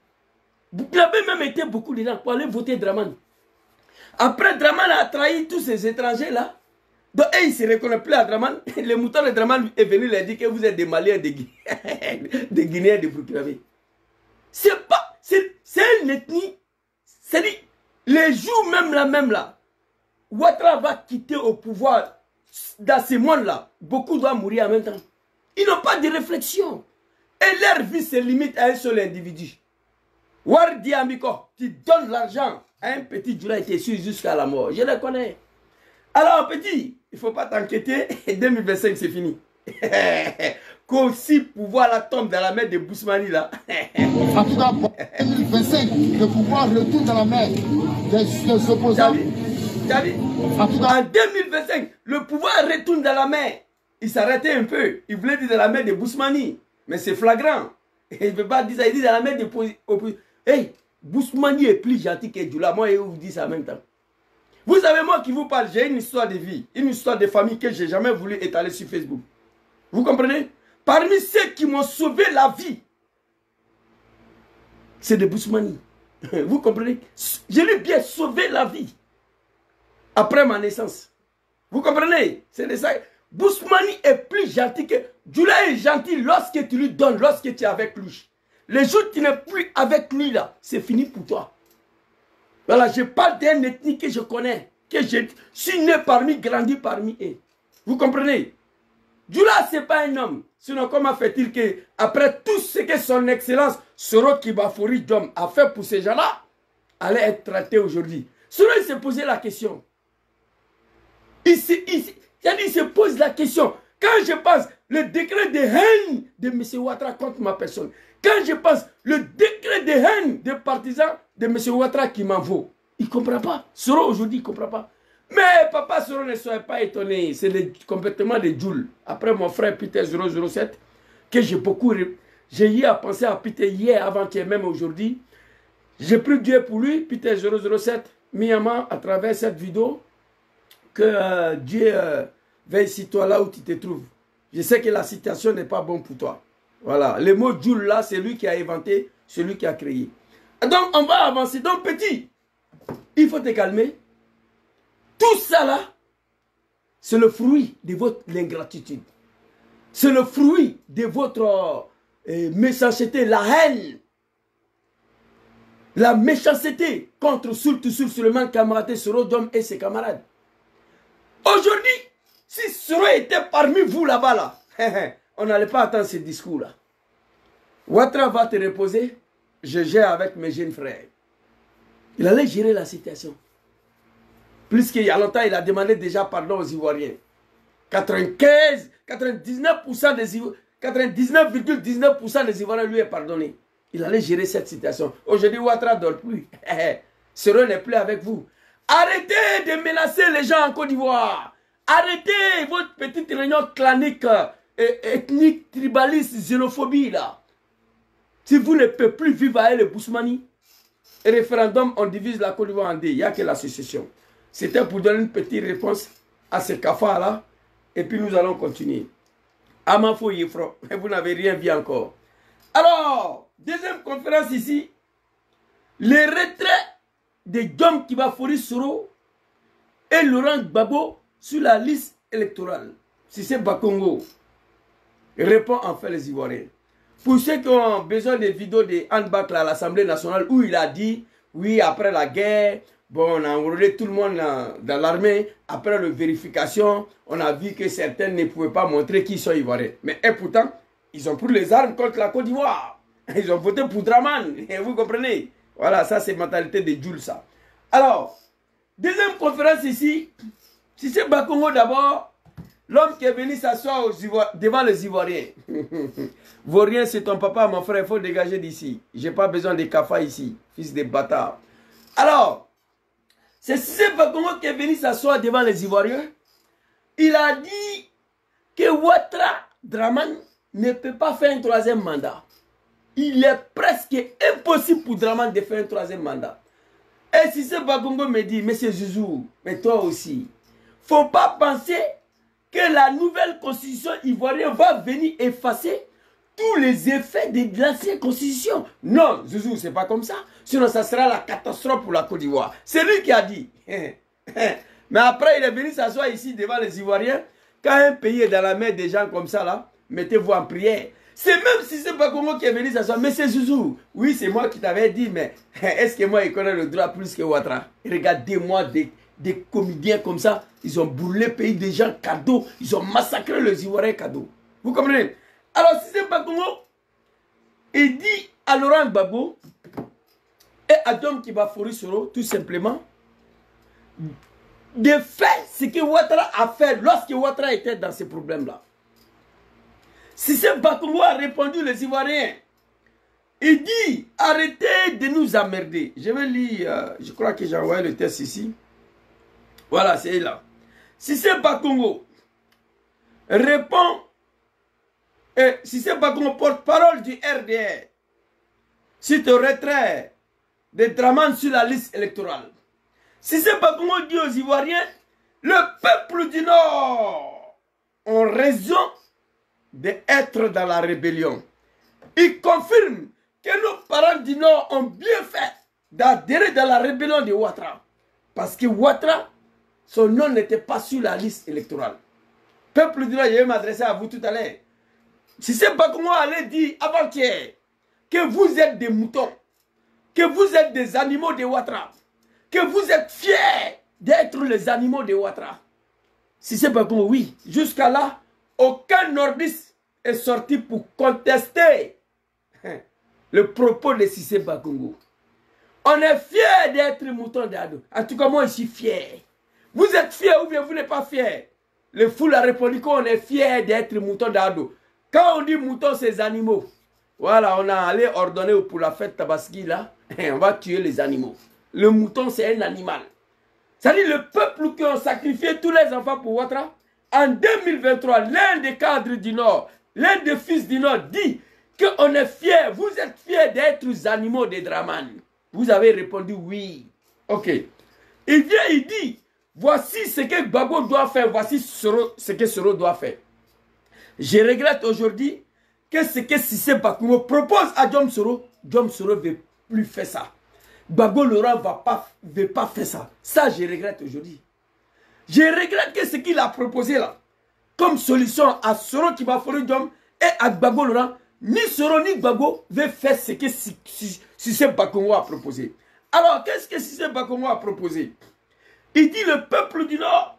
Burkinabé même était beaucoup dedans pour aller voter Dramane. Après, Dramane a trahi tous ces étrangers là. Donc, ils ne se reconnaissent plus à Dramane. Le mouton de Dramane est venu leur dire que vous êtes des Maliens, des Guinéens, des Burkinabés. C'est une ethnie. C'est-à-dire, les jours même là, Ouattara va quitter au pouvoir dans ces mondes-là. Beaucoup doivent mourir en même temps. Ils n'ont pas de réflexion. Et leur vie se limite à un seul individu. Wardi Amiko, tu donnes l'argent à un petit Djoula et tu suis jusqu'à la mort. Je le connais. Alors petit, il ne faut pas t'inquiéter. 2025 c'est fini. Qu'aussi pouvoir la tombe dans la mer de Bousmani là. En tout cas, pour 2025, le pouvoir retourne dans la mer des opposants. En 2025, le pouvoir retourne dans la mer. Il s'arrêtait un peu. Il voulait dire dans la mer de Bousmani. Mais c'est flagrant. Il ne veut pas dire ça. Il dit dans la mer de opposants. Hey, Bousmani est plus gentil que Djoula. Moi, je vous dis ça en même temps. Vous savez, moi qui vous parle, j'ai une histoire de vie, une histoire de famille que je n'ai jamais voulu étaler sur Facebook. Vous comprenez? Parmi ceux qui m'ont sauvé la vie, c'est de Bousmani. Vous comprenez? Je lui ai bien sauvé la vie. Après ma naissance. Vous comprenez? C'est de ça. Bousmani est plus gentil que... Djoula est gentil lorsque tu lui donnes, lorsque tu es avec lui. Les jours où tu n'es plus avec lui là, c'est fini pour toi. Voilà, je parle d'un ethnie que je connais, que je suis né parmi, grandi parmi eux. Vous comprenez? Djoula, ce n'est pas un homme. Sinon, comment fait-il que, après tout ce que son excellence Soro Kibafori Dom a fait pour ces gens-là, allait être traité aujourd'hui? Sinon, il s'est posé la question. Il se pose la question. Quand je pense le décret de haine de M. Ouattara contre ma personne, quand je pense le décret de haine des partisans de M. Ouattara qui m'en vaut, il ne comprend pas. Soro aujourd'hui, il ne comprend pas. Mais papa Soro, ne soyez pas étonné. C'est le comportement de Djoul. Après mon frère Peter 007, que j'ai beaucoup... J'ai eu à penser à Peter hier, avant-hier, même aujourd'hui. J'ai pris Dieu pour lui, Peter 007, Miyama, à travers cette vidéo, que Dieu veille sur toi là où tu te trouves. Je sais que la situation n'est pas bonne pour toi. Voilà, le mot Djoul là, c'est lui qui a inventé, c'est lui qui a créé. Donc, on va avancer. Donc, petit, il faut te calmer. Tout ça là, c'est le fruit de votre ingratitude. C'est le fruit de votre méchanceté, la haine. La méchanceté contre surtout Suleiman Kamaraté, Soro Dom et ses camarades. Aujourd'hui, si Soro était parmi vous là-bas, là, on n'allait pas attendre ce discours-là. Ouattara va te reposer, je gère avec mes jeunes frères. Il allait gérer la situation. Plus qu'il y a longtemps, il a demandé déjà pardon aux Ivoiriens. 99,19% des Ivoiriens lui ont pardonné. Il allait gérer cette situation. Aujourd'hui, Ouattara ne dort plus. Soro n'est plus avec vous. Arrêtez de menacer les gens en Côte d'Ivoire. Arrêtez votre petite réunion clanique, ethnique, tribaliste, xénophobie là. Si vous ne pouvez plus vivre avec les Bousmani, référendum, on divise la Côte d'Ivoire en deux. Il n'y a que la sécession. C'était pour donner une petite réponse à ces cafards là. Et puis nous allons continuer. Amafo Yefro, vous n'avez rien vu encore. Alors, deuxième conférence ici. Les retraits de Dom Kibafori Soro et Laurent Gbagbo sur la liste électorale. Si c'est Bakongo, répond en fait les Ivoiriens. Pour ceux qui ont besoin des vidéos de Handbak à l'Assemblée nationale où il a dit, oui, après la guerre, bon, on a enrôlé tout le monde dans l'armée. Après la vérification, on a vu que certains ne pouvaient pas montrer qu'ils sont Ivoiriens. Mais et pourtant, ils ont pris les armes contre la Côte d'Ivoire. Ils ont voté pour Dramane. Vous comprenez? Voilà, ça c'est mentalité de Jules, ça. Alors, deuxième conférence ici, Cissé Bakongo d'abord, l'homme qui est venu s'asseoir devant les Ivoiriens. Vaurien, c'est ton papa, mon frère, il faut dégager d'ici. J'ai pas besoin de Kafa ici, fils de bâtard. Alors, c'est Cissé Bakongo qui est venu s'asseoir devant les Ivoiriens. Il a dit que Ouattara Dramane ne peut pas faire un troisième mandat. Il est presque impossible pour Dramane de faire un troisième mandat. Et Cissé Bakongo me dit, Monsieur Zouzou, mais toi aussi, faut pas penser que la nouvelle constitution ivoirienne va venir effacer tous les effets de l'ancienne constitution. Non, Zouzou, c'est pas comme ça. Sinon, ça sera la catastrophe pour la Côte d'Ivoire. C'est lui qui a dit. Mais après, il est venu s'asseoir ici devant les Ivoiriens. Quand un pays est dans la main des gens comme ça, là, mettez-vous en prière. C'est même si c'est pas Congo qui est venu s'asseoir. Mais c'est Zouzou. Oui, c'est moi qui t'avais dit, mais est-ce que moi, il connaît le droit plus que Ouattara? Regardez-moi des comédiens comme ça. Ils ont brûlé le pays des gens cadeaux. Ils ont massacré les Ivoiriens cadeaux. Vous comprenez? Alors, si c'est pas Congo, il dit à Laurent Gbagbo et à Dom Kibafori Soro, tout simplement, de faire ce que Ouattara a fait lorsque Ouattara était dans ces problèmes-là. Si c'est Bakongo a répondu les Ivoiriens, il dit arrêtez de nous emmerder. Je vais lire, je crois que j'ai envoyé le texte ici. Voilà, c'est là. Si c'est Bakongo répond, si c'est Bakongo porte-parole du RDR, suite au retrait de Dramane sur la liste électorale. Si c'est Bakongo dit aux Ivoiriens, le peuple du Nord ont raison d'être dans la rébellion. Il confirme que nos parents du Nord ont bien fait d'adhérer dans la rébellion de Ouattara. Parce que Ouattara, son nom n'était pas sur la liste électorale. Peuple du Nord, je vais m'adresser à vous tout à l'heure. Si c'est Bakongo allait dire avant-hier que vous êtes des moutons, que vous êtes des animaux de Ouattara, que vous êtes fiers d'être les animaux de Ouattara. Si c'est Bakongo, oui. Jusqu'à là, aucun nordiste est sorti pour contester le propos de Cissé Bakongo. On est fiers d'être moutons d'Ado. En tout cas, moi, je suis fier. Vous êtes fiers ou bien vous n'êtes pas fiers? Le foule a répondu qu'on est fiers d'être moutons d'Ado. Quand on dit moutons, c'est animaux. Voilà, on a allé ordonner pour la fête Tabaski, là, on va tuer les animaux. Le mouton, c'est un animal. C'est-à-dire le peuple qui a sacrifié tous les enfants pour Ouattara. En 2023, l'un des cadres du Nord, l'un des fils du Nord dit qu'on est fiers, vous êtes fiers d'être les animaux de Dramane. Vous avez répondu oui. Ok. Il vient, il dit, voici ce que Gbagbo doit faire, voici ce que Soro doit faire. Je regrette aujourd'hui que ce que Cissé Bakongo propose à Diom Soro ne veut plus faire ça. Gbagbo Laurent ne veut pas faire ça. Ça, je regrette aujourd'hui. Je regrette que ce qu'il a proposé là, comme solution à Soro Kibafori Diom et à Gbagbo Laurent, ni Soro ni Gbagbo veut faire ce que Cissé Bakongo a proposé. Alors, qu'est-ce que Cissé Bakongo a proposé? Il dit le peuple du Nord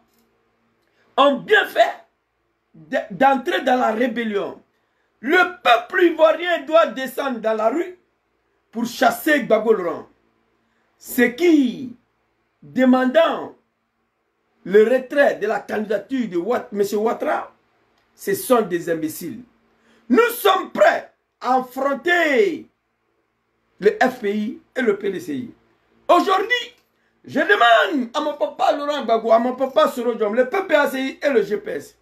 ont bien fait d'entrer dans la rébellion. Le peuple ivoirien doit descendre dans la rue pour chasser Gbagbo Laurent. Ce qui, demandant le retrait de la candidature de M. Ouattara, ce sont des imbéciles. Nous sommes prêts à affronter le FPI et le PDCI. Aujourd'hui, je demande à mon papa Laurent Gbagbo, à mon papa Soro Diom, le PPACI et le GPS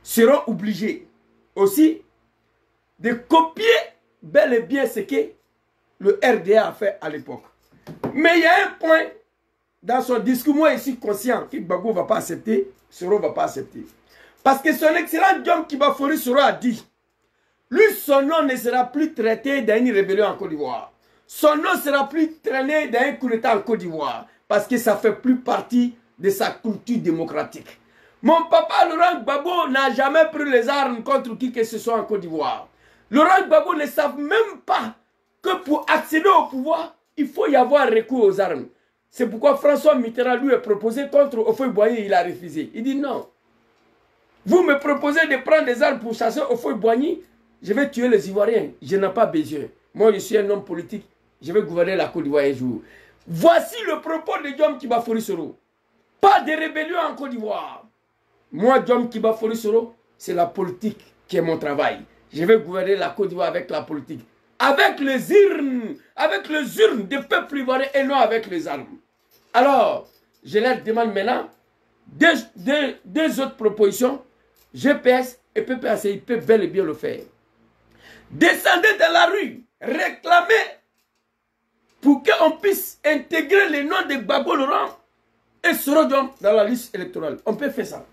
seront obligés aussi de copier bel et bien ce que le RDA a fait à l'époque. Mais il y a un point dans son discours, moi je suis conscient que Gbagbo ne va pas accepter, Soro ne va pas accepter. Parce que son excellent Diom Kibafori Soro a dit, lui son nom ne sera plus traité dans une rébellion en Côte d'Ivoire. Son nom ne sera plus traîné dans un coup d'État en Côte d'Ivoire. Parce que ça ne fait plus partie de sa culture démocratique. Mon papa Laurent Gbagbo n'a jamais pris les armes contre qui que ce soit en Côte d'Ivoire. Laurent Gbagbo ne savent même pas que pour accéder au pouvoir, il faut y avoir recours aux armes. C'est pourquoi François Mitterrand lui a proposé contre Houphouët-Boigny, il a refusé. Il dit non. Vous me proposez de prendre des armes pour chasser Houphouët-Boigny, je vais tuer les Ivoiriens. Je n'ai pas besoin. Moi, je suis un homme politique. je vais gouverner la Côte d'Ivoire un jour. Voici le propos de Diom Kiba Soro. Pas de rébellion en Côte d'Ivoire. Moi, Diom Kiba Soro, c'est la politique qui est mon travail. Je vais gouverner la Côte d'Ivoire avec la politique. Avec les urnes des peuples ivoiriens et non avec les armes. Alors, je leur demande maintenant deux autres propositions. GPS et PPACI peuvent bel et bien le faire. Descendez dans la rue, réclamez pour qu'on puisse intégrer les noms de Gbagbo Laurent et Soro Diom dans la liste électorale. On peut faire ça.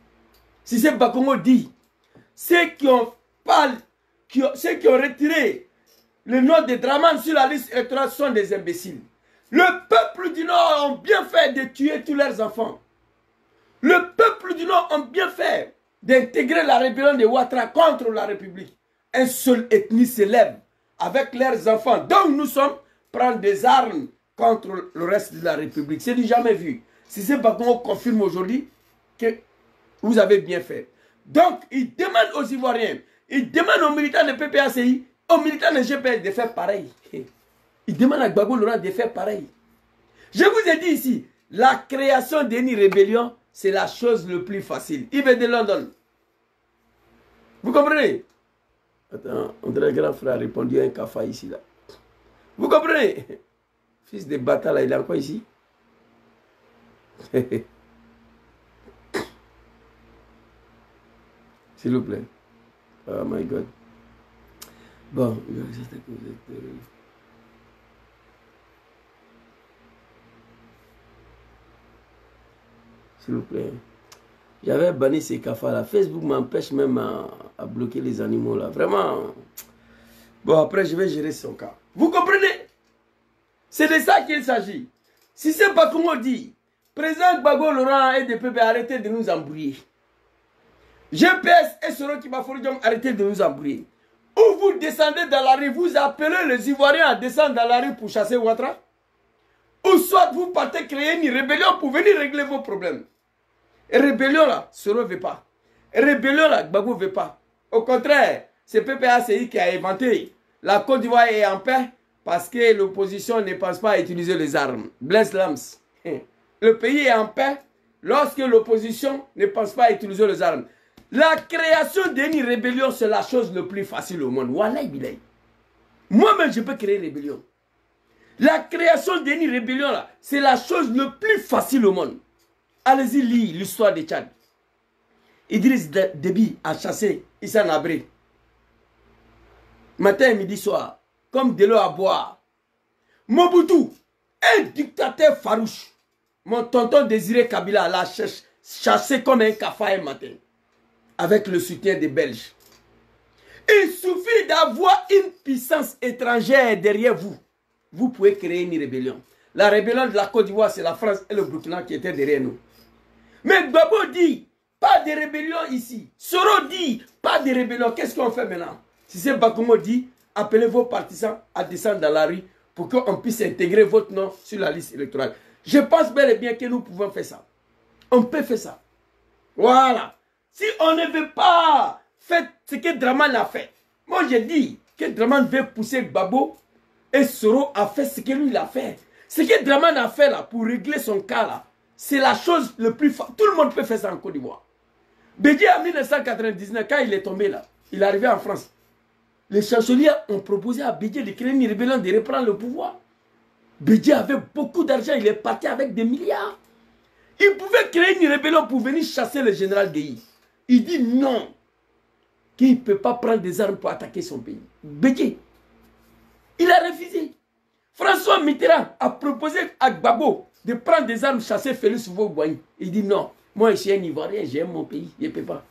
Si c'est Bakongo dit, ceux qui ont retiré le nom de Draman sur la liste électorale sont des imbéciles. Le peuple du Nord ont bien fait de tuer tous leurs enfants. Le peuple du Nord ont bien fait d'intégrer la rébellion de Ouattara contre la République. Un seul ethnie s'élève avec leurs enfants. Donc nous sommes prendre des armes contre le reste de la République. C'est du jamais vu. Si c'est pas qu'on confirme aujourd'hui que vous avez bien fait. Donc, ils demandent aux Ivoiriens, ils demandent aux militants de PPACI, aux militants de GPS de faire pareil. Ils demandent à Gbagbo Laurent de faire pareil. Je vous ai dit ici, la création d'une rébellion, c'est la chose le plus facile. Il vient de London. Vous comprenez? Attends, on dirait que grand frère a répondu à un café ici, là. Vous comprenez? Fils de bâtard, là, il est encore ici. S'il vous plaît. Oh my God. Bon, s'il vous plaît. J'avais banni ces cafards là. Facebook m'empêche même à bloquer les animaux là. Vraiment. Bon, après, je vais gérer son cas. Vous comprenez? C'est de ça qu'il s'agit. Si c'est pas comme on dit, président Gbagbo Laurent et DPP, arrêtez de nous embrouiller. GPS et Soro Kiba Diom, arrêtez de nous embrouiller. Ou vous descendez dans la rue, vous appelez les Ivoiriens à descendre dans la rue pour chasser Ouattara. Ou soit vous partez créer une rébellion pour venir régler vos problèmes. Et rébellion là, Soro ne veut pas. Et rébellion là, Gbagbo ne veut pas. Au contraire, c'est PPACI qui a inventé. La Côte d'Ivoire est en paix parce que l'opposition ne pense pas à utiliser les armes. Bless Lams. Le pays est en paix lorsque l'opposition ne pense pas à utiliser les armes. La création d'une rébellion, c'est la chose la plus facile au monde. Wallahi bilay. Moi-même, je peux créer une rébellion. La création d'une rébellion, là, c'est la chose la plus facile au monde. Allez-y lire l'histoire de Tchad. Idriss Déby a chassé Issa Nabré. Matin, midi, soir. Comme de l'eau à boire. Mobutu, un dictateur farouche. Mon tonton Désiré Kabila l'a chassé comme un cafard un matin. Avec le soutien des Belges. Il suffit d'avoir une puissance étrangère derrière vous. Vous pouvez créer une rébellion. La rébellion de la Côte d'Ivoire, c'est la France et le Burkina qui étaient derrière nous. Mais Gbagbo dit, pas de rébellion ici. Soro dit, pas de rébellion. Qu'est-ce qu'on fait maintenant? Si c'est Bakomo dit, appelez vos partisans à descendre dans la rue pour qu'on puisse intégrer votre nom sur la liste électorale. Je pense bel et bien que nous pouvons faire ça. On peut faire ça. Voilà. Si on ne veut pas faire ce que Draman a fait, moi je dis que Draman veut pousser Gbagbo et Soro a fait ce que lui il a fait. Ce que Draman a fait là pour régler son cas là, c'est la chose le plus facile. Tout le monde peut faire ça en Côte d'Ivoire. Bédié en 1999, quand il est tombé là, il est arrivé en France. Les chanceliers ont proposé à Bédié de créer une rébellion, de reprendre le pouvoir. Bédié avait beaucoup d'argent, il est parti avec des milliards. Il pouvait créer une rébellion pour venir chasser le général Gueye. Il dit non, qu'il ne peut pas prendre des armes pour attaquer son pays. Bédié, il a refusé. François Mitterrand a proposé à Gbagbo de prendre des armes, chasser Félix Houphouët-Boigny. Il dit non, moi je suis un Ivoirien, j'aime mon pays, je ne peux pas.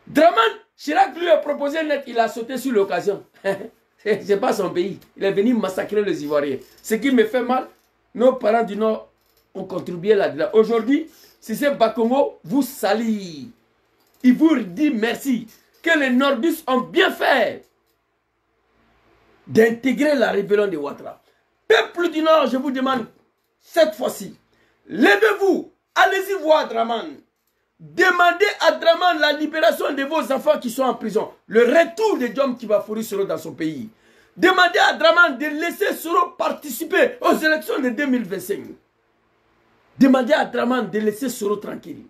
Draman, Chirac lui a proposé net, il a sauté sur l'occasion. Ce n'est pas son pays, il est venu massacrer les Ivoiriens. Ce qui me fait mal, nos parents du Nord ont contribué là-dedans. Aujourd'hui, si c'est Bakongo, vous salit. Il vous dit merci que les Nordistes ont bien fait d'intégrer la rébellion de Ouattara. Peuple du Nord, je vous demande, cette fois-ci, levez-vous, allez-y voir Draman. Demandez à Draman la libération de vos enfants qui sont en prison. Le retour de Diom Kiba Soro dans son pays. Demandez à Draman de laisser Soro participer aux élections de 2025. Demandez à Draman de laisser Soro tranquille.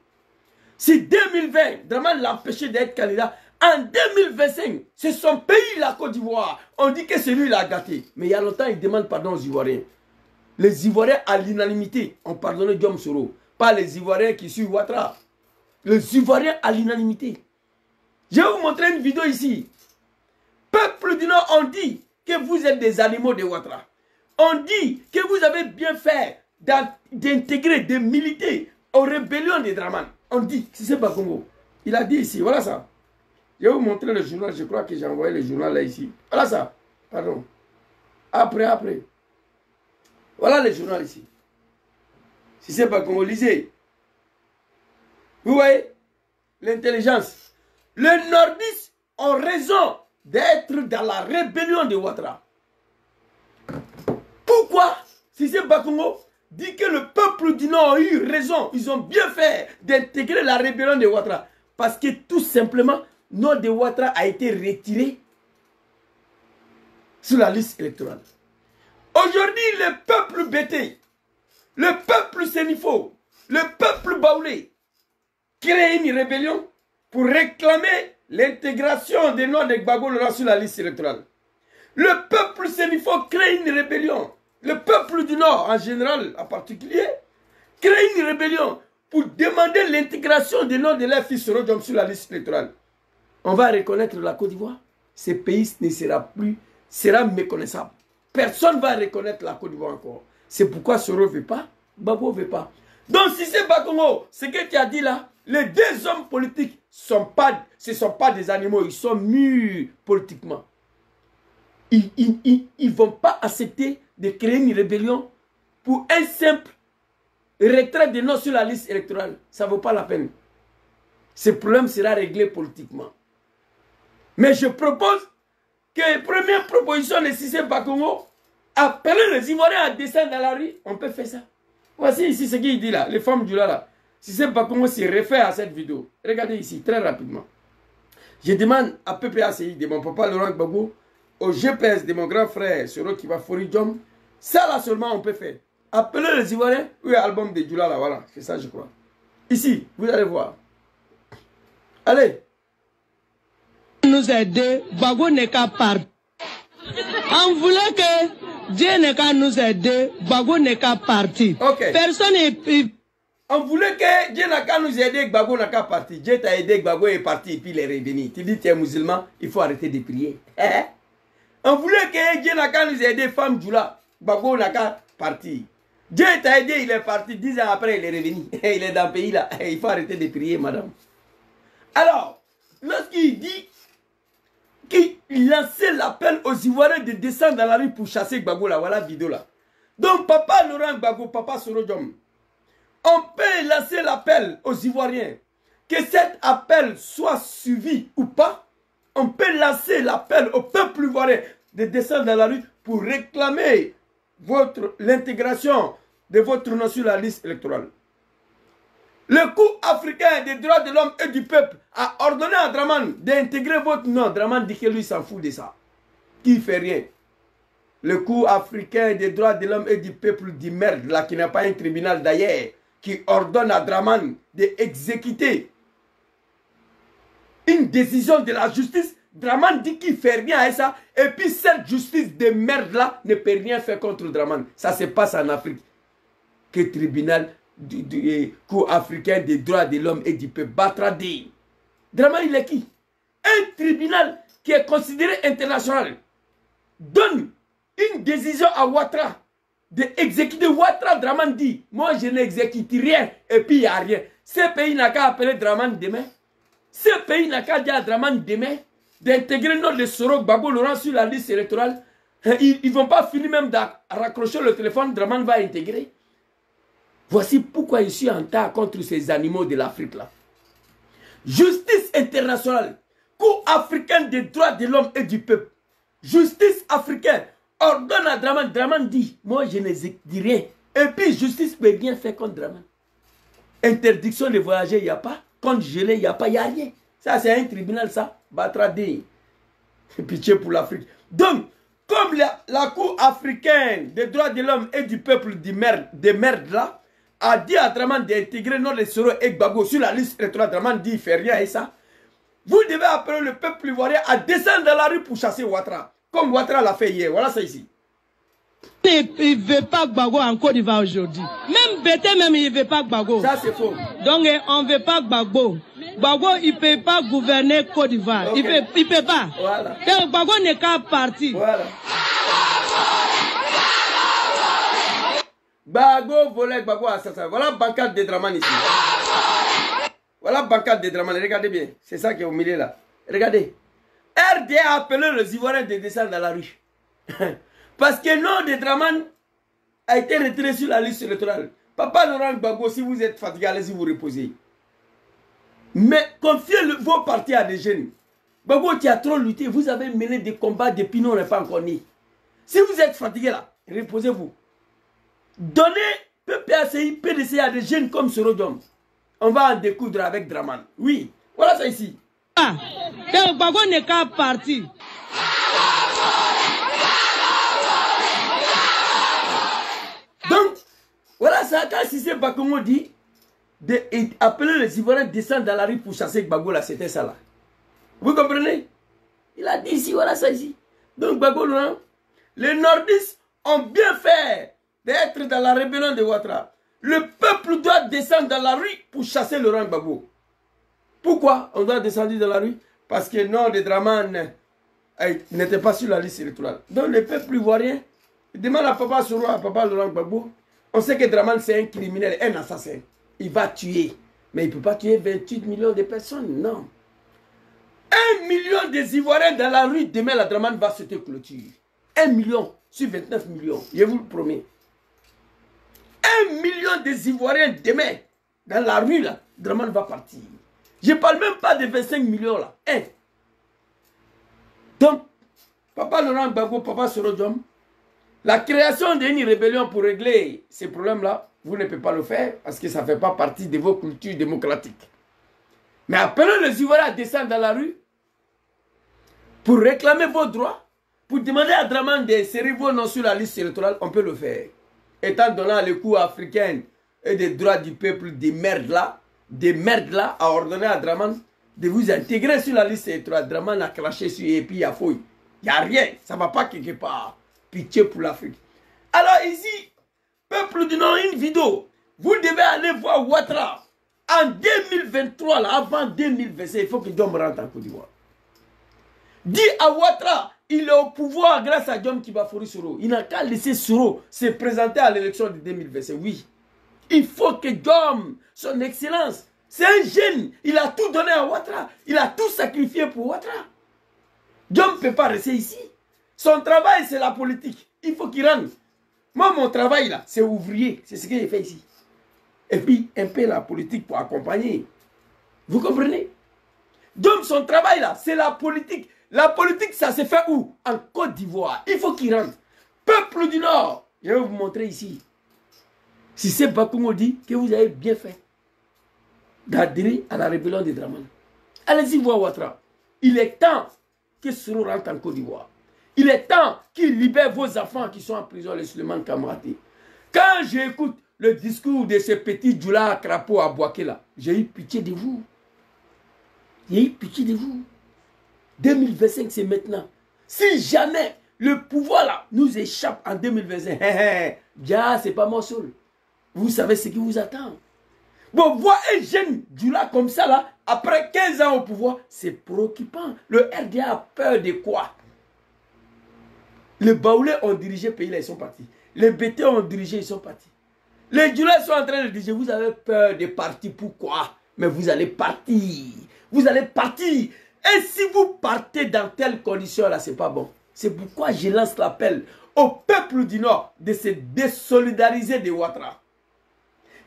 Si 2020, Draman l'a empêché d'être candidat, en 2025, c'est son pays, la Côte d'Ivoire. On dit que c'est lui qui l'a gâté. Mais il y a longtemps, il demande pardon aux Ivoiriens. Les Ivoiriens, à l'unanimité, ont pardonné Guillaume Soro. Pas les Ivoiriens qui suivent Ouattara. Les Ivoiriens, à l'unanimité. Je vais vous montrer une vidéo ici. Peuple du Nord, on dit que vous êtes des animaux de Ouattara. On dit que vous avez bien fait d'intégrer, de militer aux rébellions de Draman. On dit, si c'est pas Congo. Il a dit ici, voilà ça. Je vais vous montrer le journal, je crois que j'ai envoyé le journal là ici. Voilà ça, pardon. Après. Voilà le journal ici. Si c'est pas Congo, lisez. Vous voyez, l'intelligence. Les nordistes ont raison d'être dans la rébellion de Ouattara. Pourquoi, si c'est pas Congo, dit que le peuple du Nord a eu raison, ils ont bien fait d'intégrer la rébellion de Ouattara. Parce que tout simplement, nom de Ouattara a été retiré sur la liste électorale. Aujourd'hui, le peuple Bété, le peuple Sénifo, le peuple Baoulé crée une rébellion pour réclamer l'intégration des noms de Gbagbo Laurent sur la liste électorale. Le peuple Sénifo crée une rébellion. Le peuple du Nord, en général, en particulier, crée une rébellion pour demander l'intégration des noms de leurs fils sur la liste électorale. On va reconnaître la Côte d'Ivoire. Ce pays ne sera méconnaissable. Personne ne va reconnaître la Côte d'Ivoire encore. C'est pourquoi Soro ne veut pas, Gbagbo ne veut pas. Donc si c'est pas Congo, ce que tu as dit là, les deux hommes politiques, ce ne sont pas des animaux, ils sont mûrs politiquement. Ils ne vont pas accepter de créer une rébellion pour un simple retrait de noms sur la liste électorale. Ça ne vaut pas la peine. Ce problème sera réglé politiquement. Mais je propose que première proposition de Cissé Bakongo, appeler les Ivoiriens à descendre dans la rue, on peut faire ça. Voici ici ce qu'il dit là, les femmes du là. Cissé Bakongo s'y réfère à cette vidéo. Regardez ici, très rapidement. Je demande à PPACI de mon papa Laurent Gbagbo, au GPS de mon grand frère Soro qui va fournir Djom. Ça là seulement on peut faire. Appeler les Ivoiriens, oui, album de Djoula là, voilà, c'est ça je crois. Ici, vous allez voir. Allez. Nous aider, Gbagbo n'est qu'à partir. On voulait que Dieu n'est qu'à nous aider, Gbagbo n'est qu'à partir. Okay. Personne n'est... On voulait que Dieu n'a qu'à nous aider, Gbagbo n'a qu'à partir. Dieu t'a aidé, Gbagbo est parti et puis il est revenu. Tu dis tu es musulman, il faut arrêter de prier. On voulait que Dieu n'a qu'à nous aider, femme Djoula, Gbagbo n'a qu'à partir. Dieu t'a aidé, il est parti. 10 ans après, il est revenu. Il est dans le pays là. Il faut arrêter de prier, madame. Alors, lorsqu'il dit qu'il lançait l'appel aux Ivoiriens de descendre dans la rue pour chasser Gbagbo là, voilà la vidéo là. Donc, papa Laurent Gbagbo, papa Soro Djom, on peut lancer l'appel aux Ivoiriens. Que cet appel soit suivi ou pas, on peut lancer l'appel au peuple ivoirien de descendre dans la rue pour réclamer l'intégration de votre nom sur la liste électorale. Le coup africain des droits de l'homme et du peuple a ordonné à Draman d'intégrer votre nom. Draman dit que lui s'en fout de ça. Qui fait rien. Le coup africain des droits de l'homme et du peuple dit merde, là, qui n'a pas un tribunal d'ailleurs, qui ordonne à Draman d'exécuter une décision de la justice. Draman dit qu'il ne fait rien à ça. Et puis cette justice de merde là ne peut rien faire contre Draman. Ça se passe en Afrique. Que tribunal du cour africain des droits de l'homme et du peuple Batradi. Draman il est qui? Un tribunal qui est considéré international donne une décision à Ouattara d'exécuter. Ouattara, Draman dit, moi je n'exécute rien et puis il n'y a rien. Ce pays n'a qu'à appeler Draman demain. Ce pays n'a qu'à dire à Draman demain d'intégrer notre Soro Gbagbo Laurent sur la liste électorale. Ils ne vont pas finir même de raccrocher le téléphone, Draman va intégrer. Voici pourquoi je suis en tas contre ces animaux de l'Afrique là. Justice internationale, Cour africaine des droits de l'homme et du peuple. Justice africaine ordonne à Draman. Draman dit, moi je ne dis rien. Et puis justice peut bien faire contre Draman. Interdiction de voyager, il n'y a pas. Contre gelé, il n'y a pas, il n'y a rien. Ça c'est un tribunal ça. Batradi. Pitié pour l'Afrique. Donc, Comme la Cour africaine des droits de l'homme et du peuple des merdes là, a dit à Dramane d'intégrer notre Soro et Gbagbo sur la liste électorale. Dramane dit il fait rien et ça. Vous devez appeler le peuple ivoirien à descendre dans la rue pour chasser Ouattara. Comme Ouattara l'a fait hier. Voilà ça ici. Il ne veut pas Gbagbo en Côte d'Ivoire aujourd'hui. Même Bété, même il ne veut pas Gbagbo. Ça c'est faux. Donc on ne veut pas Gbagbo. Gbagbo, il ne peut pas gouverner Côte d'Ivoire. Okay. Il ne peut pas. Voilà. Donc Gbagbo n'est qu'à partir. Voilà. Gbagbo volait, Gbagbo assassin. Voilà la bancade de Dramane ici. Voilà la bancade de Dramane. Regardez bien. C'est ça qui est au milieu là. Regardez. RDA a appelé les Ivoiriens de descendre dans la rue. Parce que le nom de Dramane a été retiré sur la liste électorale. Papa Laurent Gbagbo, si vous êtes fatigué, allez-y vous reposer. Mais confiez vos partis à des jeunes. Gbagbo, tu as trop lutté. Vous avez mené des combats depuis nous, on n'est pas encore nés. Si vous êtes fatigué là, reposez-vous. Donnez PPACI, PDC à des jeunes comme Sorodom. On va en découdre avec Dramane. Oui, voilà ça ici. Ah, donc Gbagbo n'est qu'à partir. Donc, voilà ça, quand Cissé Bakomo dit d'appeler les Ivoiriens descendre dans la rue pour chasser Gbagbo là, c'était ça là. Vous comprenez? Il a dit ici, voilà ça ici. Donc Gbagbo, les nordistes ont bien fait d'être dans la rébellion de Ouattara. Le peuple doit descendre dans la rue pour chasser Laurent Gbagbo. Pourquoi on doit descendre dans la rue? Parce que non, de Dramane n'était pas sur la liste électorale. Donc le peuple ivoirien demande à Papa Soro, à Papa Laurent Gbagbo. On sait que Dramane c'est un criminel, un assassin. Il va tuer. Mais il ne peut pas tuer 28 millions de personnes, non. 1 million des Ivoiriens dans la rue, demain la Dramane va se clôture. 1 million sur 29 millions, je vous le promets. 1 million des Ivoiriens demain, dans la rue là, Dramane va partir. Je ne parle même pas de 25 millions là. 1. Donc, Papa Laurent Gbagbo, Papa Sorodom, la création d'une rébellion pour régler ces problèmes-là, vous ne pouvez pas le faire parce que ça ne fait pas partie de vos cultures démocratiques. Mais appelez les Ivoiriens à descendre dans la rue pour réclamer vos droits, pour demander à Dramane d'insérer vos noms sur la liste électorale, on peut le faire. Étant donné les coups africains et des droits du peuple des merdes là, a ordonné à Dramane de vous intégrer sur la liste électorale. Dramane a craché sur et puis il y a fouille. Il n'y a rien, ça ne va pas quelque part. Pitié pour l'Afrique. Alors ici, peuple du Nord, une vidéo. Vous devez aller voir Ouattara. En 2023, là, avant 2025, il faut que Diom rentre en Côte d'Ivoire. Dis à Ouattara, il est au pouvoir grâce à Diom Kibafori Soro. Il n'a qu'à laisser Soro se présenter à l'élection de 2025. Oui. Il faut que Diom, son excellence, c'est un jeune. Il a tout donné à Ouattara. Il a tout sacrifié pour Ouattara. Diom ne peut pas rester ici. Son travail, c'est la politique. Il faut qu'il rentre. Moi, mon travail, là, c'est ouvrier. C'est ce que j'ai fait ici. Et puis, un peu la politique pour accompagner. Vous comprenez? Donc, son travail, là, c'est la politique. La politique, ça se fait où? En Côte d'Ivoire. Il faut qu'il rentre. Peuple du Nord. Je vais vous montrer ici. Si c'est Bakomo dit que vous avez bien fait d'adhérer à la rébellion de Dramane. Allez-y voir Ouattara. Il est temps que Soro rentre en Côte d'Ivoire. Il est temps qu'il libère vos enfants qui sont en prison, les Suleiman Kamaraté. Quand j'écoute le discours de ce petit Djoula crapaud à Boaké là, j'ai eu pitié de vous. J'ai eu pitié de vous. 2025, c'est maintenant. Si jamais le pouvoir là nous échappe en 2025, bien, c'est pas mon seul. Vous savez ce qui vous attend. Bon, voir un jeune Djoula comme ça là, après 15 ans au pouvoir, c'est préoccupant. Le RDA a peur de quoi? Les Baoulés ont dirigé le pays là, ils sont partis. Les BT ont dirigé, ils sont partis. Les Djoula sont en train de diriger. Vous avez peur de partir, pourquoi? Mais vous allez partir. Vous allez partir. Et si vous partez dans telles conditions là, c'est pas bon. C'est pourquoi je lance l'appel au peuple du Nord de se désolidariser de Ouattara.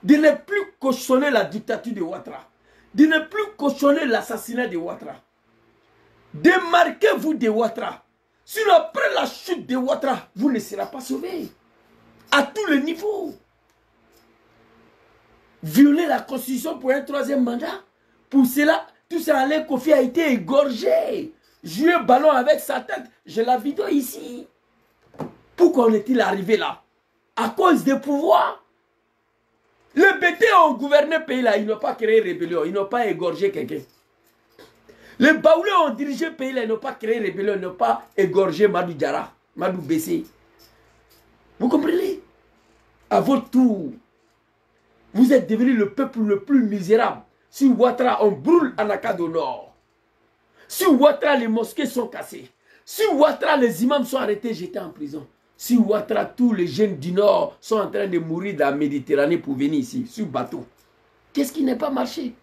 De ne plus cautionner la dictature de Ouattara. De ne plus cautionner l'assassinat de Ouattara. Démarquez-vous de Ouattara. Sinon, après la chute de Ouattara, vous ne serez pas sauvé. À tous les niveaux. Violer la constitution pour un troisième mandat. Pour cela, tout ça, Alain Kofi a été égorgé. Jouer ballon avec sa tête. J'ai la vidéo ici. Pourquoi en est-il arrivé là? À cause des pouvoirs. Les BT ont gouverné le pays là, ils n'ont pas créé rébellion, ils n'ont pas égorgé quelqu'un. Les Baoulés ont dirigé le pays là, ils n'ont pas créé rébellion, ils n'ont pas égorgé Madou Diara, Madou Bessé. Vous comprenez? À votre tour, vous êtes devenu le peuple le plus misérable. Sur Ouattara, on brûle Anakad au nord. Sur Ouattara, les mosquées sont cassées. Sur Ouattara, les imams sont arrêtés, jetés en prison. Sur Ouattara, tous les jeunes du nord sont en train de mourir dans la Méditerranée pour venir ici, sur bateau. Qu'est-ce qui n'a pas marché?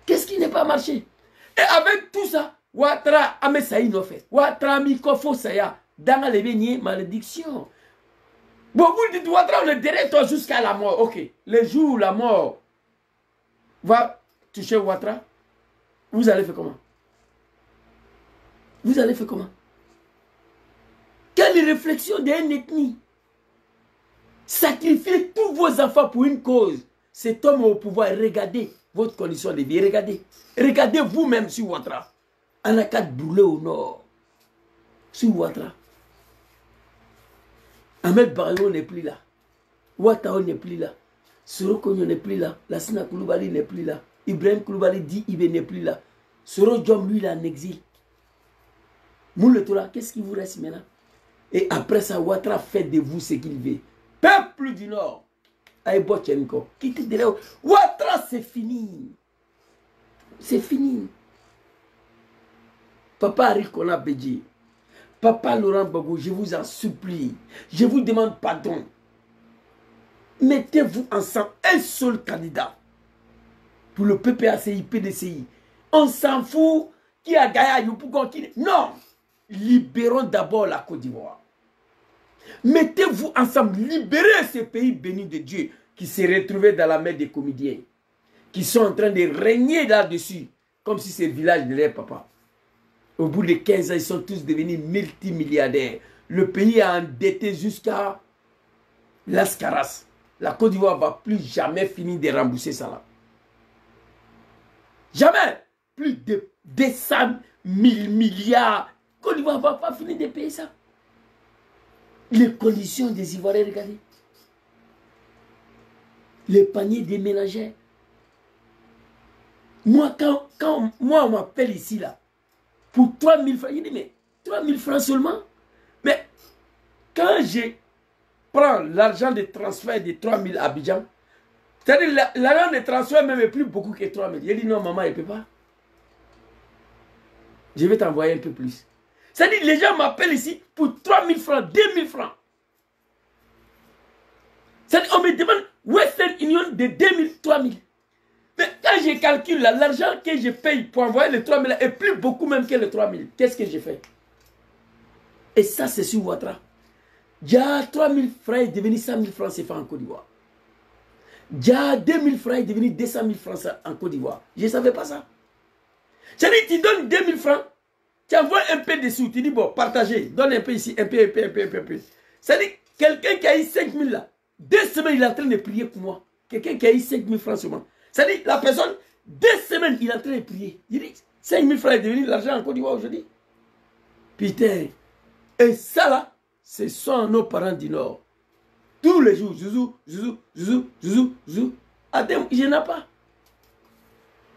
Qu'est-ce qui n'a pas marché? Et avec tout ça, Ouattara, Amesaï n'a fait. Ouattara, Mikofo, Saya, dans les béniers, malédiction. Bon, vous dites, Ouattara, on est derrière toi jusqu'à la mort. Ok, le jour où la mort va toucher Ouattara, vous allez faire comment? Vous allez faire comment? Quelle réflexion d'une ethnie? Sacrifiez tous vos enfants pour une cause. Cet homme au pouvoir, regardez votre condition de vie. Regardez. Regardez vous-même sur Ouattara. Anakad brûlé au nord. Sur Ouattara. Ahmed Barayo n'est plus là. Ouattara n'est plus là. Soro Konyo n'est plus là. Lassina Koulibaly n'est plus là. Ibrahim Koulibaly dit Ibé n'est plus là. Soro Diom, lui, il est en exil. Moule Toura, qu'est-ce qui vous reste maintenant? Et après ça, Ouattara fait de vous ce qu'il veut. Peuple du Nord. Aïbo Tchenko. Quittez derrière. Ouattara, c'est fini. C'est fini. Papa Arikona Bedji. Papa Laurent Gbagbo, je vous en supplie. Je vous demande pardon. Mettez-vous ensemble un seul candidat. Pour le PPACI, PDCI. On s'en fout qui a gagné à Yopougon. Non. Libérons d'abord la Côte d'Ivoire. Mettez-vous ensemble, libérez ce pays béni de Dieu qui s'est retrouvé dans la mer des comédiens, qui sont en train de régner là-dessus, comme si c'est le village de leur papa. Au bout de 15 ans, ils sont tous devenus multimilliardaires. Le pays a endetté jusqu'à l'Ascaras. La Côte d'Ivoire ne va plus jamais finir de rembourser ça là. Jamais. Plus de 200 000 milliards. La Côte d'Ivoire ne va pas finir de payer ça. Les conditions des Ivoiriens, regardez. Les paniers des ménagères. Moi, quand on m'appelle ici, là, pour 3 000 francs, je dis, mais 3 000 francs seulement? Mais quand je prends l'argent de transfert de 3 000 à Abidjan, c'est-à-dire l'argent de transfert même est plus beaucoup que 3 000. Je dis, non, maman, elle ne peut pas. Je vais t'envoyer un peu plus. C'est-à-dire, les gens m'appellent ici pour 3 000 francs, 2 000 francs. C'est-à-dire, on me demande Western Union de 2 000, 3 000. Mais quand je calcule l'argent que je paye pour envoyer les 3 000 est plus beaucoup même que les 3 000. Qu'est-ce que je fais? Et ça, c'est sur Ouattara. Déjà, 3 000 francs est devenu 100 000 francs CFA en Côte d'Ivoire. Déjà, 2 000 francs est devenu 200 000 francs en Côte d'Ivoire. Je ne savais pas ça. C'est-à-dire, tu donnes 2 000 francs. Tu envoies un peu de sous, tu dis, bon, partagez, donne un peu ici, un peu. C'est-à-dire, quelqu'un qui a eu 5 000 là, 2 semaines, il est en train de prier pour moi. Quelqu'un qui a eu 5 000 francs seulement. C'est-à-dire, la personne, 2 semaines, il est en train de prier. Il dit, 5 000 francs est devenu l'argent en Côte d'Ivoire aujourd'hui. Putain. Et ça là, ce sont nos parents du Nord. Tous les jours, zouzou. Attends, je n'ai pas.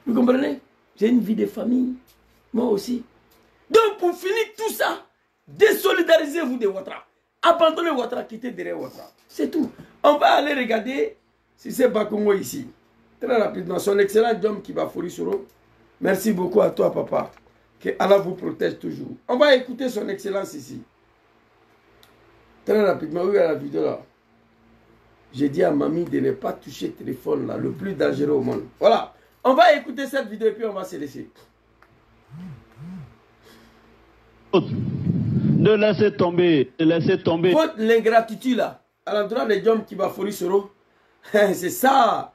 Vous comprenez? J'ai une vie de famille. Moi aussi. Donc, pour finir tout ça, désolidarisez-vous de Ouattara. Abandonnez Ouattara, quittez derrière Ouattara. C'est tout. On va aller regarder si c'est Bakongo ici. Très rapidement. Son excellent Diom Kibafori Soro. Merci beaucoup à toi, papa. Que Allah vous protège toujours. On va écouter son excellence ici. Très rapidement. Oui, à la vidéo là. J'ai dit à mamie de ne pas toucher le téléphone là, le plus dangereux au monde. Voilà. On va écouter cette vidéo et puis on va se laisser. De laisser tomber, l'ingratitude là, à l'endroit de Diom Kibafori Soro, c'est ça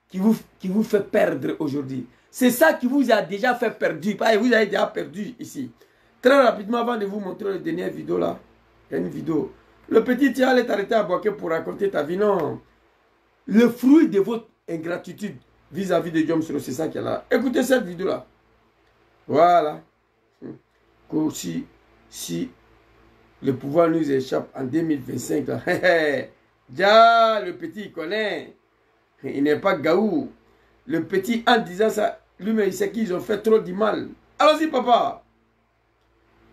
qui vous fait perdre aujourd'hui. C'est ça qui vous a déjà fait perdre. Vous avez déjà perdu ici. Très rapidement, avant de vous montrer la dernière vidéo là, il y a une vidéo. Le petit tu allait t'arrêter à Boaké pour raconter ta vie. Non. Le fruit de votre ingratitude vis-à-vis de Diom Soro, c'est ça qu'il y a là. Écoutez cette vidéo là. Voilà. Si le pouvoir nous échappe en 2025. Là. Déjà, le petit, il connaît. Il n'est pas gaou. Le petit, en disant ça, lui-même, il sait qu'ils ont fait trop du mal. Allons-y, papa.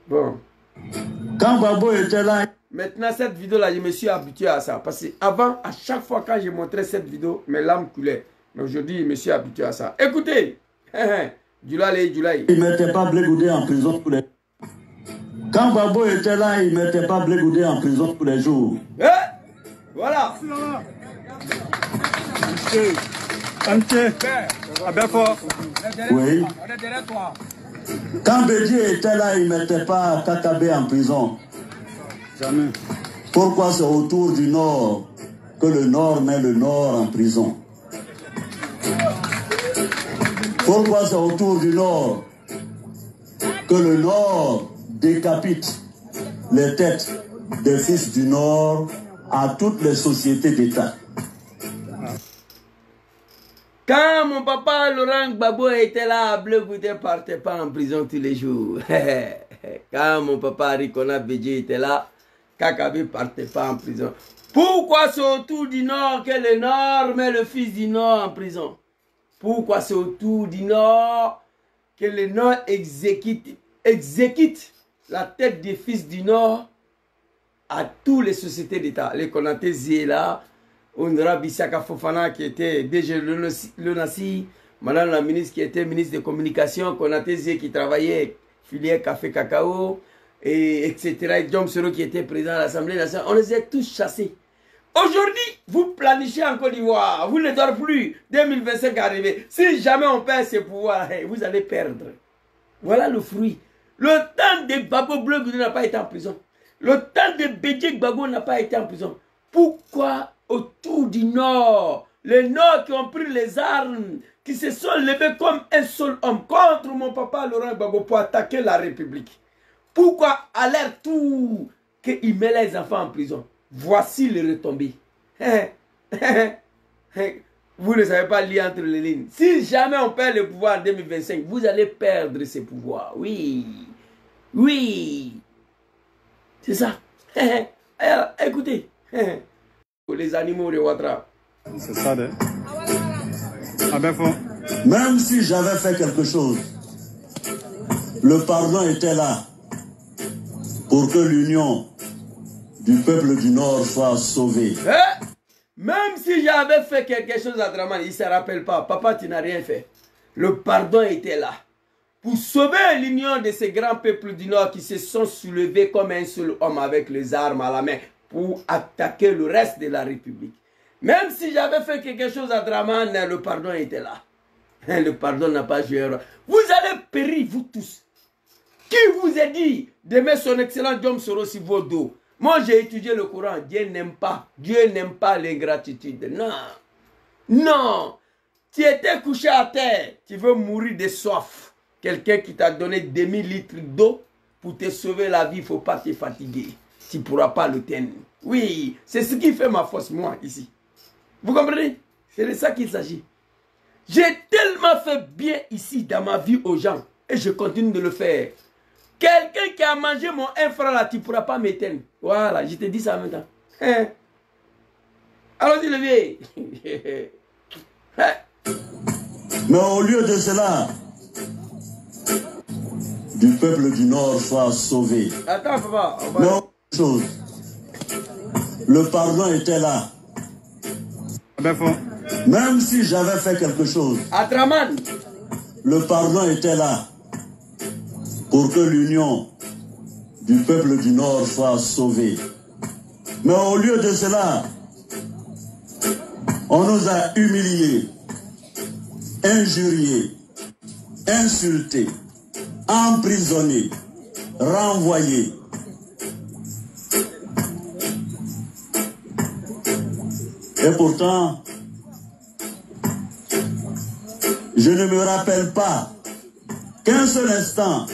Bon. Quand Babo était là... Maintenant, cette vidéo-là, je me suis habitué à ça. Parce qu'avant, à chaque fois quand je montrais cette vidéo, mes larmes coulaient. Mais aujourd'hui, je me suis habitué à ça. Écoutez. Djoulaye. Il ne mettait pas Blé Goudé en prison tous les... Quand Babo était là, il ne mettait pas Blé Goudé en prison tous les jours. Voilà. Oui. Quand Bédié était là, il ne mettait pas Kakabe en prison. Jamais. Pourquoi c'est autour du Nord que le Nord met le Nord en prison? Pourquoi c'est autour du Nord que le Nord décapite les têtes des fils du Nord à toutes les sociétés d'État? Quand mon papa Laurent Gbagbo était là, Blé Goudé ne partait pas en prison tous les jours. Quand mon papa Arikona Bédié était là, Kakabe ne partait pas en prison. Pourquoi c'est autour du Nord que le Nord met le fils du Nord en prison? Pourquoi c'est autour du Nord que le Nord exécute la tête des fils du Nord à toutes les sociétés d'État? Les Konaté Zéla, Ondra Bissaka Fofana qui était DG Lonassi, madame la ministre qui était ministre des Communications, Konaté Zé qui travaillait filière café cacao, et etc. Et Djom Soro qui était président de l'Assemblée nationale. On les a tous chassés. Aujourd'hui, vous planifiez en Côte d'Ivoire, vous ne dormez plus, 2025 arrivé. Si jamais on perd ces pouvoirs, vous allez perdre. Voilà le fruit. Le temps de Babo Blé Goudé n'a pas été en prison. Le temps de Bédié Gbagbo n'a pas été en prison. Pourquoi autour du Nord, les Nord qui ont pris les armes, qui se sont levés comme un seul homme contre mon papa Laurent Gbagbo pour attaquer la République? Pourquoi à l'air tout qu'il met les enfants en prison? Voici les retombées. Vous ne savez pas lire entre les lignes. Si jamais on perd le pouvoir en 2025, vous allez perdre ces pouvoirs. Oui. Oui. C'est ça. Alors, écoutez. Les animaux de Ouattara. C'est ça, de... Même si j'avais fait quelque chose, le pardon était là pour que l'union du peuple du Nord soit sauvée. Même si j'avais fait quelque chose à Draman, il ne se rappelle pas. Papa, tu n'as rien fait. Le pardon était là. Pour sauver l'union de ces grands peuples du Nord qui se sont soulevés comme un seul homme avec les armes à la main pour attaquer le reste de la République. Même si j'avais fait quelque chose à Draman, le pardon était là. Le pardon n'a pas joué. Vous allez périr, vous tous. Qui vous a dit de mettre son excellent Djom Soro sur vos dos? Moi, j'ai étudié le Coran. Dieu n'aime pas l'ingratitude. Non. Non. Tu étais couché à terre. Tu veux mourir de soif. Quelqu'un qui t'a donné 2000 litres d'eau pour te sauver la vie, il ne faut pas te fatiguer. Tu ne pourras pas le tenir. Oui, c'est ce qui fait ma force, moi, ici. Vous comprenez? C'est de ça qu'il s'agit. J'ai tellement fait bien ici dans ma vie aux gens. Et je continue de le faire. Quelqu'un qui a mangé mon infra là, tu ne pourras pas m'éteindre. Voilà, je te dis ça maintenant. Allons-y, le vieil. Mais au lieu de cela, du peuple du Nord soit sauvé. Attends, papa. Mais autre chose, le pardon était là. Même si j'avais fait quelque chose, Atraman, le pardon était là pour que l'union du peuple du Nord soit sauvée. Mais au lieu de cela, on nous a humiliés, injuriés, insultés, emprisonnés, renvoyés. Et pourtant, je ne me rappelle pas qu'un seul instant,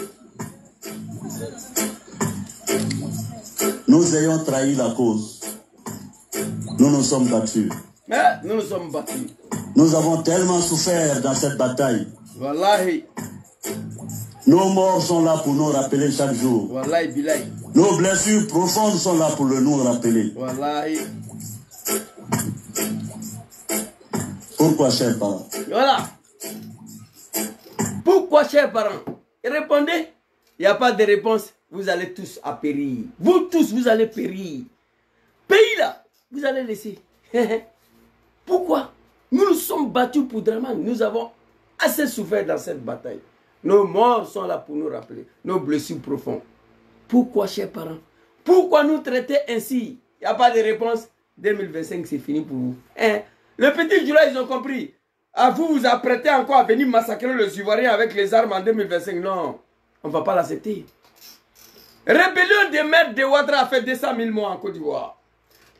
nous ayons trahi la cause. Nous nous sommes battus. nous nous sommes battus. Nous avons tellement souffert dans cette bataille. Wallahi. Nos morts sont là pour nous rappeler chaque jour. Wallahi billahi. Nos blessures profondes sont là pour nous rappeler. Wallahi. Pourquoi, chers parents? Voilà. Pourquoi, chers parents? Répondez. Il n'y a pas de réponse. Vous allez tous à périr. Vous tous, vous allez périr. Pays là, vous allez laisser. Pourquoi? Nous nous sommes battus pour Draman. Nous avons assez souffert dans cette bataille. Nos morts sont là pour nous rappeler. Nos blessures profondes. Pourquoi, chers parents? Pourquoi nous traiter ainsi? Il n'y a pas de réponse. 2025, c'est fini pour vous. Le petit Jula, ils ont compris. À vous, vous apprêtez encore à venir massacrer les Ivoiriens avec les armes en 2025. Non, on ne va pas l'accepter. Rébellion des maîtres de Ouattara a fait 200 000 morts en Côte d'Ivoire.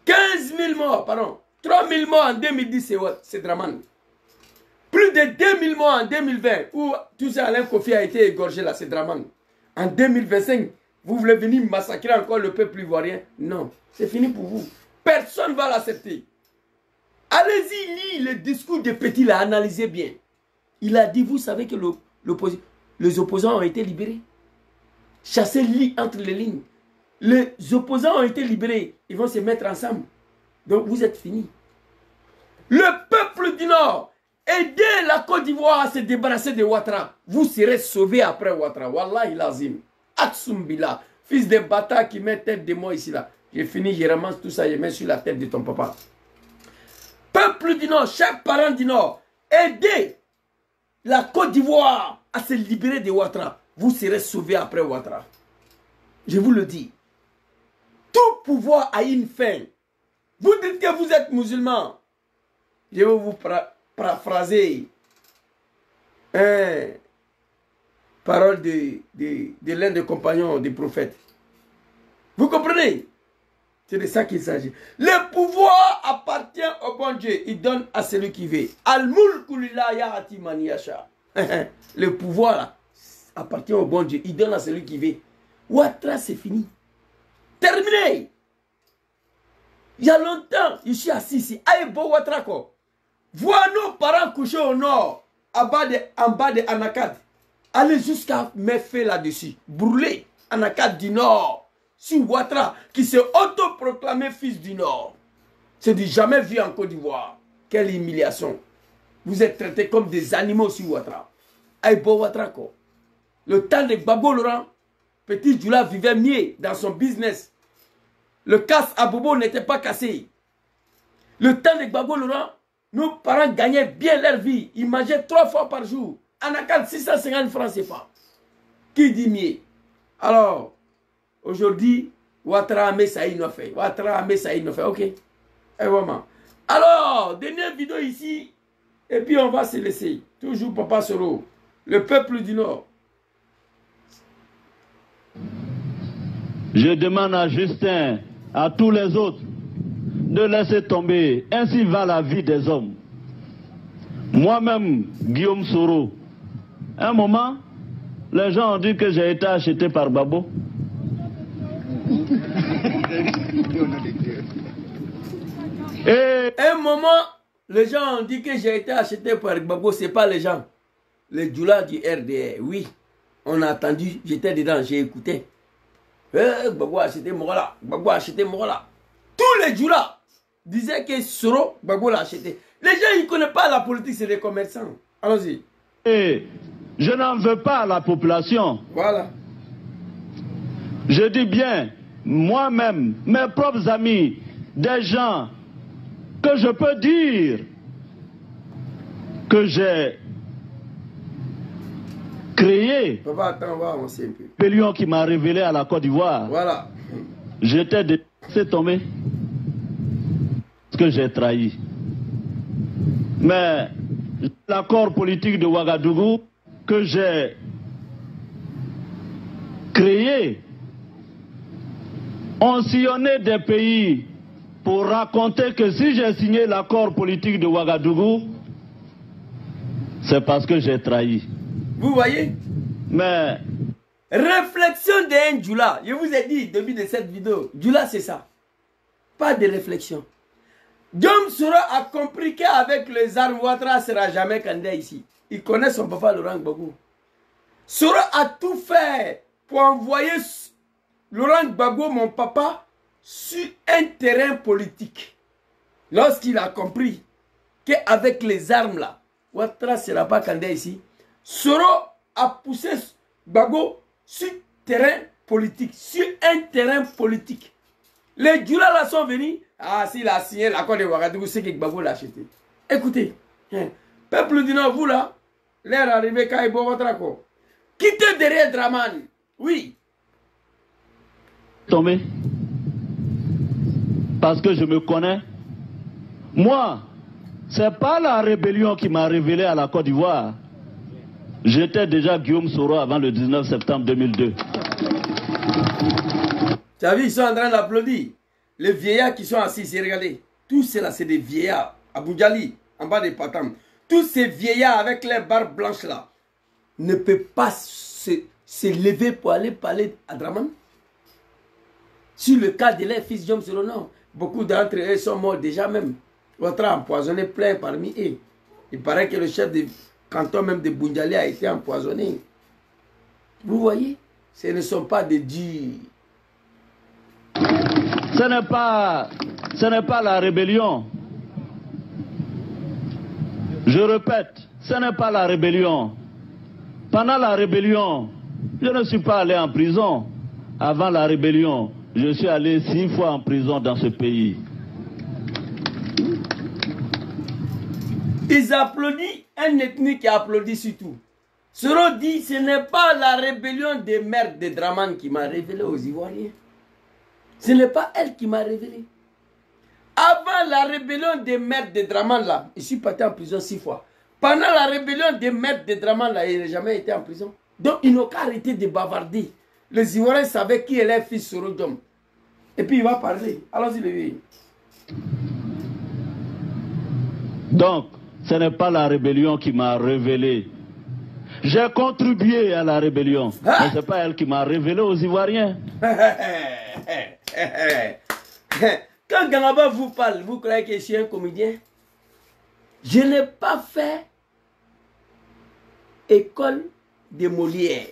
15 000 morts, pardon. 3 000 morts en 2010, c'est Draman. Plus de 2 000 morts en 2020, où tout ça, Alain Kofi a été égorgé là, c'est Draman. En 2025, vous voulez venir massacrer encore le peuple ivoirien? Non, c'est fini pour vous. Personne ne va l'accepter. Allez-y, lisez le discours de Petit, là, analysez bien. Il a dit, vous savez que les opposants ont été libérés. Chassez entre les lignes. Les opposants ont été libérés. Ils vont se mettre ensemble. Donc vous êtes finis. Le peuple du Nord, aidez la Côte d'Ivoire à se débarrasser de Ouattara. Vous serez sauvés après Ouattara. Wallahi lazim. Atsumbila. Fils de bâtard qui met tête de moi ici là. J'ai fini, je ramasse tout ça, je mets sur la tête de ton papa. Peuple du Nord, chaque parent du Nord, aidez la Côte d'Ivoire à se libérer de Ouattara. Vous serez sauvés après Ouattara. Je vous le dis. Tout pouvoir a une fin. Vous dites que vous êtes musulman. Je vais vous paraphraser parole de l'un des compagnons des prophètes. Vous comprenez? C'est de ça qu'il s'agit. Le pouvoir appartient au bon Dieu. Il donne à celui qui veut. Le pouvoir là, appartient au bon Dieu. Il donne à celui qui veut. Ouattara, c'est fini. Terminé. Il y a longtemps, je suis assis ici. Aïe, beau Ouattara, quoi. Vois nos parents couchés au nord, en bas de Anakad. Allez jusqu'à mettre feu là-dessus. Brûler Anakad du nord. Sur Ouattara, qui s'est autoproclamé fils du Nord. C'est du jamais vu en Côte d'Ivoire. Quelle humiliation. Vous êtes traités comme des animaux sur Ouattara. Aïbo Ouattara, quoi. Le temps de Gbagbo Laurent, Petit Jula vivait mieux dans son business. Le casse à Bobo n'était pas cassé. Le temps de Gbagbo Laurent, nos parents gagnaient bien leur vie. Ils mangeaient 3 fois par jour. Anakad 650 francs, c'est pas. Qui dit mieux? Alors, aujourd'hui, Ouattara Messaï nous fait. Ouattara Messaï nous fait. Ok. Et vraiment. Alors, dernière vidéo ici. Et puis on va se laisser. Toujours Papa Soro. Le peuple du Nord. Je demande à Justin, à tous les autres, de laisser tomber. Ainsi va la vie des hommes. Moi-même, Guillaume Soro, un moment, les gens ont dit que j'ai été acheté par Babo. Et un moment, les gens ont dit que j'ai été acheté par Gbagbo. Ce n'est pas les gens. Les Djoula du RDR. Oui, on a entendu. J'étais dedans, j'ai écouté. Gbagbo a acheté Morola. Gbagbo a acheté Morola. Tous les Djoula disaient que Soro, Gbagbo l'a acheté. Les gens, ils ne connaissent pas la politique, c'est des commerçants. Allons-y. Et je n'en veux pas à la population. Voilà. Je dis bien, moi-même, mes propres amis, des gens que je peux dire que j'ai créé, Papa, attends, on va avancer un peu. Rébellion qui m'a révélé à la Côte d'Ivoire. Voilà. J'étais laissé tomber parce que j'ai trahi. Mais l'accord politique de Ouagadougou que j'ai créé, on sillonnait des pays pour raconter que si j'ai signé l'accord politique de Ouagadougou, c'est parce que j'ai trahi. Vous voyez? Mais réflexion d'un Djoula. Je vous ai dit au début de cette vidéo, Djoula c'est ça. Pas de réflexion. Guillaume Soro a compris qu'avec les armes, Ouattara ne sera jamais candidat ici. Il connaît son papa Laurent Gbagbo. Soro a tout fait pour envoyer Laurent Gbagbo, mon papa, sur un terrain politique. Lorsqu'il a compris qu'avec les armes là, Ouattara ne sera pas candidat ici, Soro a poussé Gbagbo sur terrain politique, sur un terrain politique. Les Djoula là sont venus. Ah, s'il a signé l'accord de Ouagadougou, c'est que Gbagbo l'a acheté. Écoutez, peuple du Nord, vous là, l'air arrivé quand il boit votre accord. Quittez derrière Dramane. Oui. Tombé. Parce que je me connais. Moi, c'est pas la rébellion qui m'a révélé à la Côte d'Ivoire. J'étais déjà Guillaume Soro avant le 19 septembre 2002. Tu as vu, ils sont en train d'applaudir. Les vieillards qui sont assis, regardez. Tous ceux-là, c'est des vieillards. À Boudjali, en bas des Patam. Tous ces vieillards avec les barbes blanches là ne peuvent pas se lever pour aller parler à Dramane. Sur le cas de leur fils Guillaume Soro, non. Beaucoup d'entre eux sont morts déjà même. Ouattara a empoisonné plein parmi eux. Il paraît que le chef de canton même de Boudjali a été empoisonné. Vous voyez, ce ne sont pas des durs. Ce n'est pas la rébellion. Je répète, ce n'est pas la rébellion. Pendant la rébellion, je ne suis pas allé en prison. Avant la rébellion, je suis allé 6 fois en prison dans ce pays. Ils applaudissent, un ethnique qui applaudit surtout. Soro dit, ce n'est pas la rébellion des mères de Dramane qui m'a révélé aux Ivoiriens. Ce n'est pas elle qui m'a révélé. Avant la rébellion des mères de Dramane là, je suis parti en prison 6 fois. Pendant la rébellion des mères de Dramane là, il n'a jamais été en prison. Donc ils n'ont qu'à arrêter de bavarder. Les Ivoiriens savaient qui est leur fils Soro Diom. Et puis il va parler. Allons-y le vieux. Donc, ce n'est pas la rébellion qui m'a révélé. J'ai contribué à la rébellion. Mais ce n'est pas elle qui m'a révélé aux Ivoiriens. Quand Gangaba vous parle, vous croyez que je suis un comédien? Je n'ai pas fait école de Molière.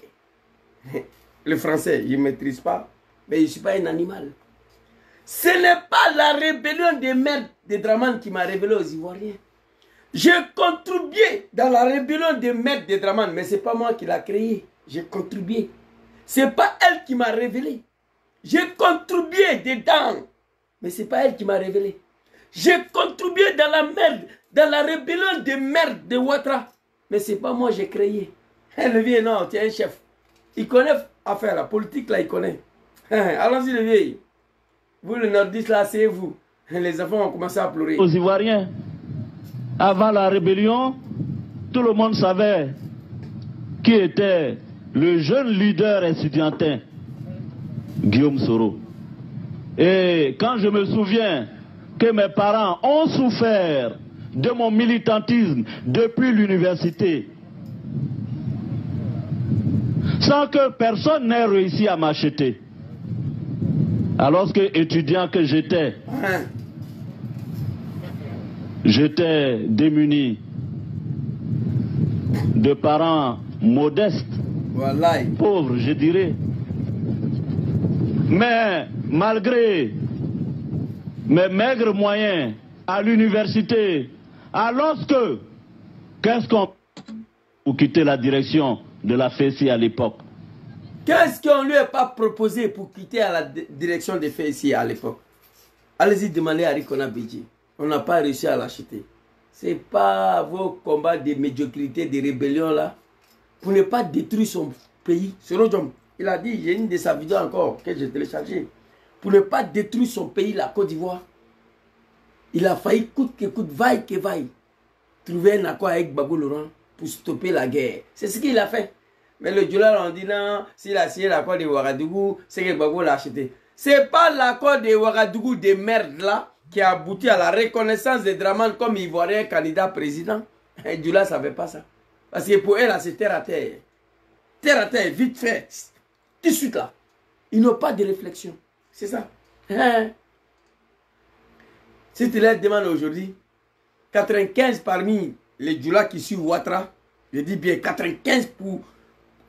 Le français, je ne maîtrise pas, mais je ne suis pas un animal. Ce n'est pas la rébellion des mères de Dramane qui m'a révélé aux Ivoiriens. J'ai contribué dans la rébellion des mères de Dramane, mais ce n'est pas moi qui l'ai créée. J'ai contribué. Ce n'est pas elle qui m'a révélé. J'ai contribué dedans, mais ce n'est pas elle qui m'a révélé. J'ai contribué dans la merde, dans la rébellion des mères de Ouattara, mais ce n'est pas moi qui j'ai créé. Le vieux, non, tu es un chef. Il connaît affaire, la politique là, il connaît. Allons-y le vieux. Vous le nordiste là, c'est vous. Les enfants ont commencé à pleurer. Aux Ivoiriens, avant la rébellion, tout le monde savait qui était le jeune leader estudiantin, Guillaume Soro. Et quand je me souviens que mes parents ont souffert de mon militantisme depuis l'université, sans que personne n'ait réussi à m'acheter. Alors que étudiant que j'étais, j'étais démuni de parents modestes, pauvres je dirais. Mais malgré mes maigres moyens à l'université, alors que, qu'est-ce qu'on pour quitter la direction de la FESI à l'époque? Qu'est-ce qu'on ne lui a pas proposé pour quitter à la direction de FESI à l'époque? Allez-y demander à Rikona Bidji. On n'a pas réussi à l'acheter. Ce n'est pas vos combats de médiocrité, de rébellion là, pour ne pas détruire son pays. Soro Diom, il a dit, j'ai une de sa vidéos encore que j'ai téléchargée, pour ne pas détruire son pays, la Côte d'Ivoire. Il a failli coûte que coûte, vaille que vaille, trouver un accord avec Gbagbo Laurent pour stopper la guerre. C'est ce qu'il a fait. Mais le Djoula on dit non, s'il a signé l'accord de Ouagadougou, c'est que Gbagbo l'a acheté. Ce n'est pas l'accord de Ouagadougou de merde là qui a abouti à la reconnaissance de Dramane comme Ivoirien candidat président. Et Djoula ne savait pas ça. Parce que pour elle, c'est terre à terre. Terre à terre, vite fait. Tout de suite là. Ils n'ont pas de réflexion. C'est ça. Si tu leur demandes aujourd'hui, 95 parmi les Djoula qui suivent Ouattara, je dis bien 95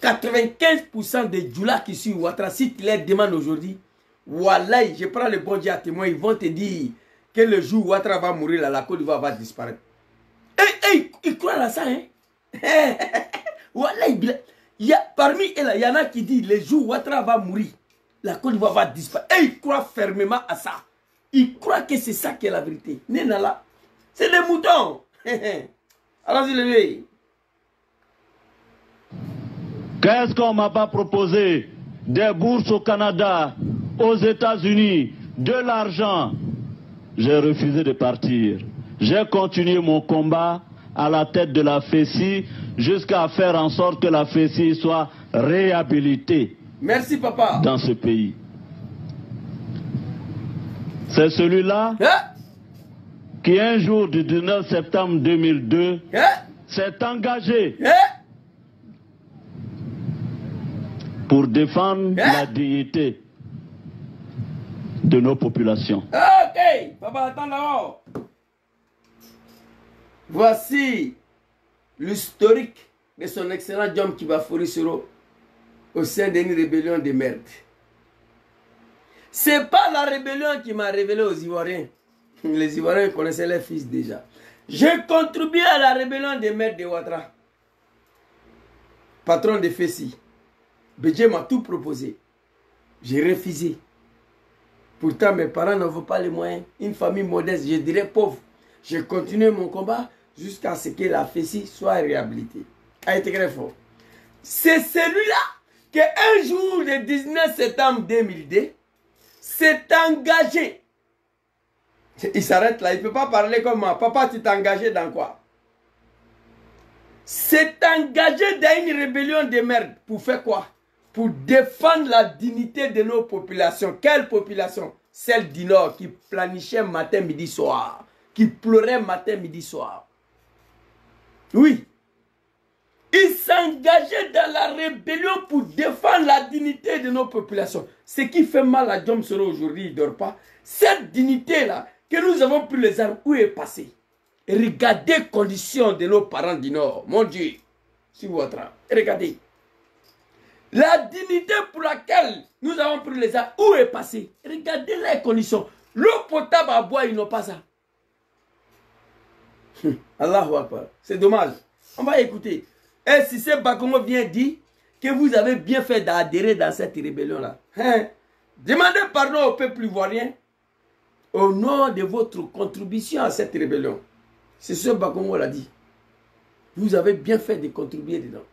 95% des Djoula qui sont Ouattara, si tu les demandes aujourd'hui, Wallahi, je prends le bon Dieu à témoin, ils vont te dire que le jour où Ouattara va mourir, là, la Côte d'Ivoire va disparaître. Ils croient à ça, hein? Wallahi, parmi eux, il y en a qui disent le jour où Ouattara va mourir, la Côte d'Ivoire va disparaître. Et ils croient fermement à ça. Ils croient que c'est ça qui est la vérité. Nénala, c'est des moutons. Allons-y, les. Qu'est-ce qu'on m'a pas proposé? Des bourses au Canada, aux États-Unis, de l'argent. J'ai refusé de partir. J'ai continué mon combat à la tête de la FECI jusqu'à faire en sorte que la FECI soit réhabilitée. Merci, papa. Dans ce pays. C'est celui-là qui, un jour du 19 septembre 2002, s'est engagé pour défendre la dignité de nos populations. Ok, papa, attends là-haut. Voici l'historique de son excellent Djom Kibafori Soro au sein d'une rébellion de merde. C'est pas la rébellion qui m'a révélé aux Ivoiriens. Les Ivoiriens connaissaient les fils déjà. J'ai contribué à la rébellion des mères de Ouattara. Patron de FECI. Bédje m'a tout proposé. J'ai refusé. Pourtant, mes parents n'en veulent pas les moyens. Une famille modeste, je dirais pauvre. J'ai continué mon combat jusqu'à ce que la FECI soit réhabilitée. A été très fort. C'est celui-là qui, un jour, le 19 septembre 2002, s'est engagé. Il s'arrête là, il ne peut pas parler comme moi. Papa, tu t'es engagé dans quoi? S'est engagé dans une rébellion de merde. Pour faire quoi? Pour défendre la dignité de nos populations. Quelle population? Celle du Nord qui planifiait matin, midi, soir. Qui pleurait matin, midi, soir. Oui. Il s'engageait dans la rébellion pour défendre la dignité de nos populations. Ce qui fait mal à Djom Soro aujourd'hui, il ne dort pas. Cette dignité-là, que nous avons pris les armes, où est passée? Regardez les conditions de nos parents du Nord. Mon Dieu, si vous Ouattara, regardez. La dignité pour laquelle nous avons pris les armes, où est passée? Regardez les conditions. L'eau potable à boire, ils n'ont pas ça. Allahu Akbar. C'est dommage. On va écouter. Et si c'est Bakongo vient dire que vous avez bien fait d'adhérer dans cette rébellion-là, demandez pardon au peuple ivoirien au nom de votre contribution à cette rébellion. C'est ce que Bakongo l'a dit. Vous avez bien fait de contribuer dedans.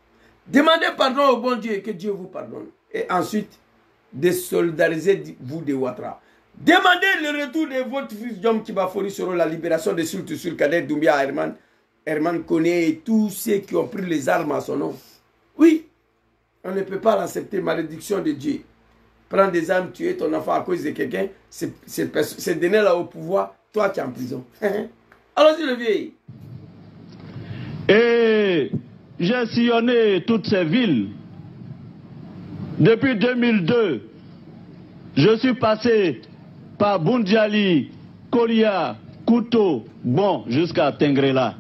Demandez pardon au bon Dieu et que Dieu vous pardonne. Et ensuite, désolidariser-vous de Ouattara. Demandez le retour de votre fils Djom Kibafori sur la libération de Sultu Sul Kader Doumbia Herman Koné et tous ceux qui ont pris les armes à son nom. Oui, on ne peut pas l'accepter, malédiction de Dieu. Prendre des armes, tuer ton enfant à cause de quelqu'un, c'est donner là au pouvoir, toi tu es en prison. Allons-y le vieil. Et j'ai sillonné toutes ces villes. Depuis 2002, je suis passé par Boundiali, Kolia, Kouto, Bon, jusqu'à Tengrela.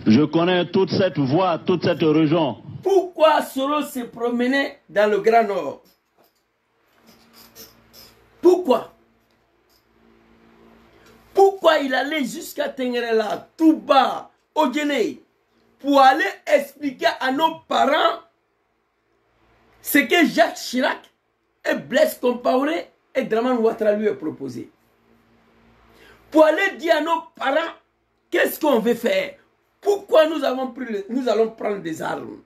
Je connais toute cette voie, toute cette région. Pourquoi Soro se promenait dans le Grand Nord? Pourquoi? Pourquoi il allait jusqu'à Tengrela, tout bas, au Guinée, pour aller expliquer à nos parents ce que Jacques Chirac et Blaise Compaoré et Dramane Ouattara lui ont proposé? Pour aller dire à nos parents qu'est-ce qu'on veut faire? Pourquoi nous allons prendre des armes?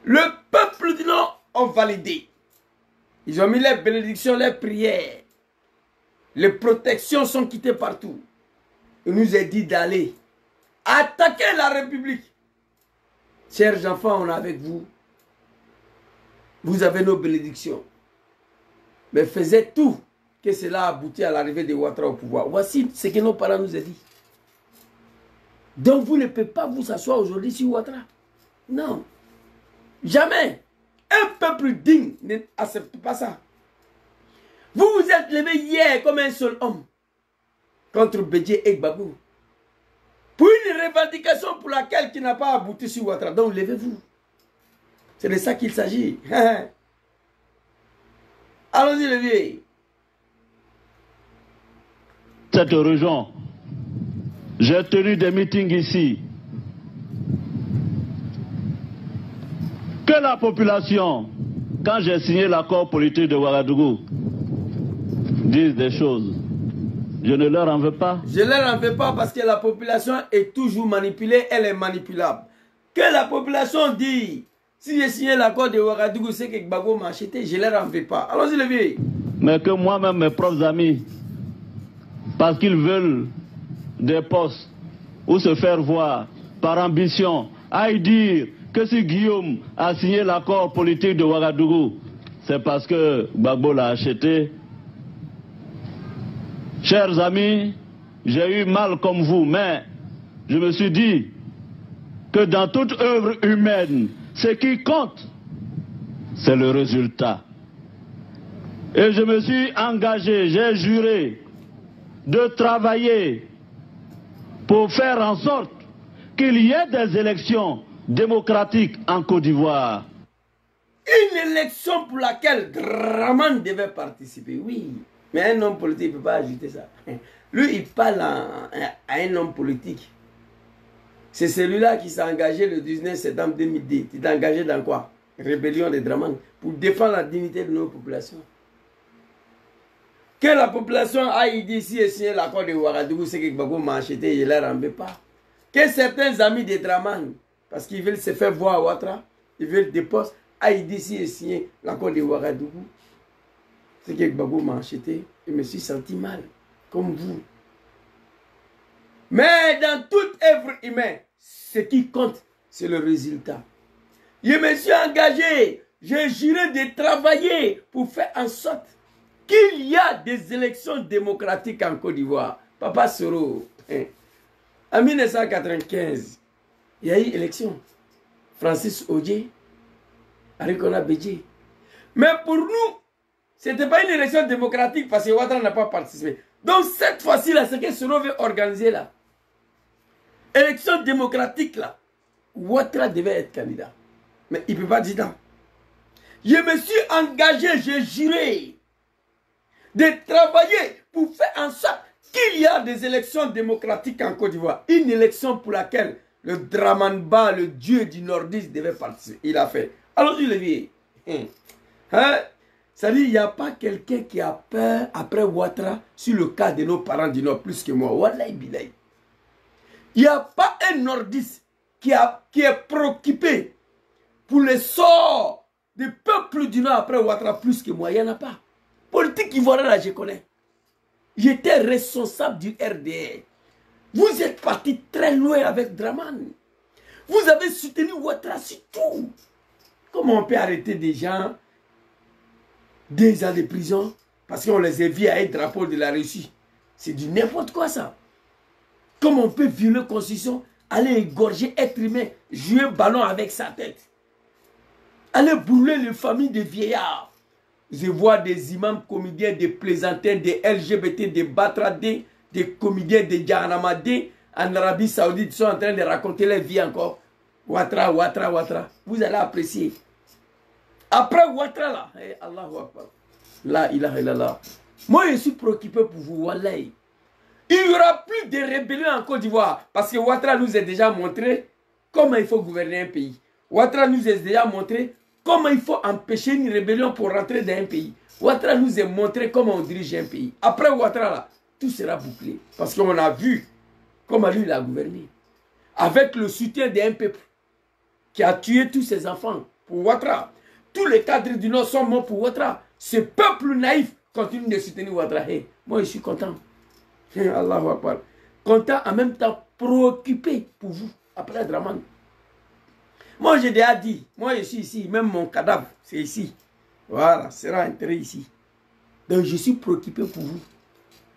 Le peuple du Nord a validé. Ils ont mis les bénédictions, les prières. Les protections sont quittées partout. Il nous a dit d'aller attaquer la République. Chers enfants, on est avec vous. Vous avez nos bénédictions. Mais faisait tout que cela aboutit à l'arrivée de Ouattara au pouvoir. Voici ce que nos parents nous ont dit. Donc vous ne pouvez pas vous asseoir aujourd'hui sur Ouattara. Non. Jamais. Un peuple digne n'accepte pas ça. Vous vous êtes levé hier comme un seul homme contre Bédje et Gbagbo. Pour une revendication pour laquelle qui n'a pas abouti sur Ouattara. Donc levez-vous. C'est de ça qu'il s'agit. Allons-y, le vieux. Cette région, j'ai tenu des meetings ici. Que la population, quand j'ai signé l'accord politique de Ouagadougou, dise des choses. Je ne leur en veux pas. Je ne leur en veux pas parce que la population est toujours manipulée, elle est manipulable. Que la population dit, si j'ai signé l'accord de Ouagadougou, c'est que Gbagbo m'a acheté, je ne leur en veux pas. Allons-y, le vieux. Mais que moi-même, mes propres amis, parce qu'ils veulent des postes ou se faire voir par ambition, aillent dire que si Guillaume a signé l'accord politique de Ouagadougou, c'est parce que Gbagbo l'a acheté. Chers amis, j'ai eu mal comme vous, mais je me suis dit que dans toute œuvre humaine, ce qui compte, c'est le résultat. Et je me suis engagé, j'ai juré de travailler pour faire en sorte qu'il y ait des élections démocratiques en Côte d'Ivoire. Une élection pour laquelle Dramane devait participer, oui. Mais un homme politique ne peut pas ajouter ça. Lui, il parle à un homme politique. C'est celui-là qui s'est engagé le 19 septembre 2010. Il est engagé dans quoi? Rébellion de Dramane. Pour défendre la dignité de nos populations. Que la population aille d'ici et signer l'accord de Ouagadougou, c'est que Gbagbo m'a acheté et je ne leur en veux pas. Que certains amis de Dramane, parce qu'ils veulent se faire voir à Ouattara, ils veulent des postes, aille d'ici et signer l'accord de Ouagadougou. C'est que Gbagbo m'a acheté et me suis senti mal, comme vous. Mais dans toute œuvre humaine, ce qui compte, c'est le résultat. Je me suis engagé, j'ai juré de travailler pour faire en sorte qu'il y a des élections démocratiques en Côte d'Ivoire. Papa Soro, en 1995, il y a eu élection. Francis Odje, Arikona Bédje. Mais pour nous, ce n'était pas une élection démocratique parce que Ouattara n'a pas participé. Donc cette fois-ci, là, ce que Soro veut organiser là, élection démocratique là, Ouattara devait être candidat. Mais il ne peut pas dire non. Je me suis engagé, j'ai juré de travailler pour faire en sorte qu'il y a des élections démocratiques en Côte d'Ivoire. Une élection pour laquelle le Dramanba, le dieu du nordiste, devait participer. Il a fait. Allons-y, les vieux. Ça dit, il n'y a pas quelqu'un qui a peur après Ouattara sur le cas de nos parents du Nord plus que moi. Wallahi billahi. Il n'y a pas un nordiste qui est préoccupé pour le sort du peuple du Nord après Ouattara plus que moi. Il n'y en a pas. Politique ivoirienne, là, je connais. J'étais responsable du RDR. Vous êtes parti très loin avec Dramane. Vous avez soutenu Ouattara sur tout. Comment on peut arrêter des gens 2 ans de prison parce qu'on les a vus à un drapeau de la Russie? C'est du n'importe quoi ça. Comment on peut violer la Constitution, aller égorger être humain, jouer ballon avec sa tête, aller brûler les familles des vieillards? Je vois des imams comédiens, des plaisantins, des LGBT, des batradés, des comédiens, des Djahanamadés en Arabie Saoudite sont en train de raconter leur vie encore. Ouattara, Ouattara, Ouattara. Vous allez apprécier. Après Ouattara là, Allahu Akbar. La ilaha illallah. Moi je suis préoccupé pour vous, wallahi. Il n'y aura plus de rébellion en Côte d'Ivoire parce que Ouattara nous a déjà montré comment il faut gouverner un pays. Ouattara nous a déjà montré comment il faut empêcher une rébellion pour rentrer dans un pays. Ouattara nous a montré comment on dirige un pays. Après Ouattara, là, tout sera bouclé. Parce qu'on a vu comment lui il a gouverné. Avec le soutien d'un peuple qui a tué tous ses enfants pour Ouattara. Tous les cadres du Nord sont morts pour Ouattara. Ce peuple naïf continue de soutenir Ouattara. Hey, moi je suis content. Allahu Akbar. Content en même temps préoccupé pour vous. Après Dramane. Moi, j'ai déjà dit, moi je suis ici, même mon cadavre, c'est ici. Voilà, sera enterré ici. Donc je suis préoccupé pour vous.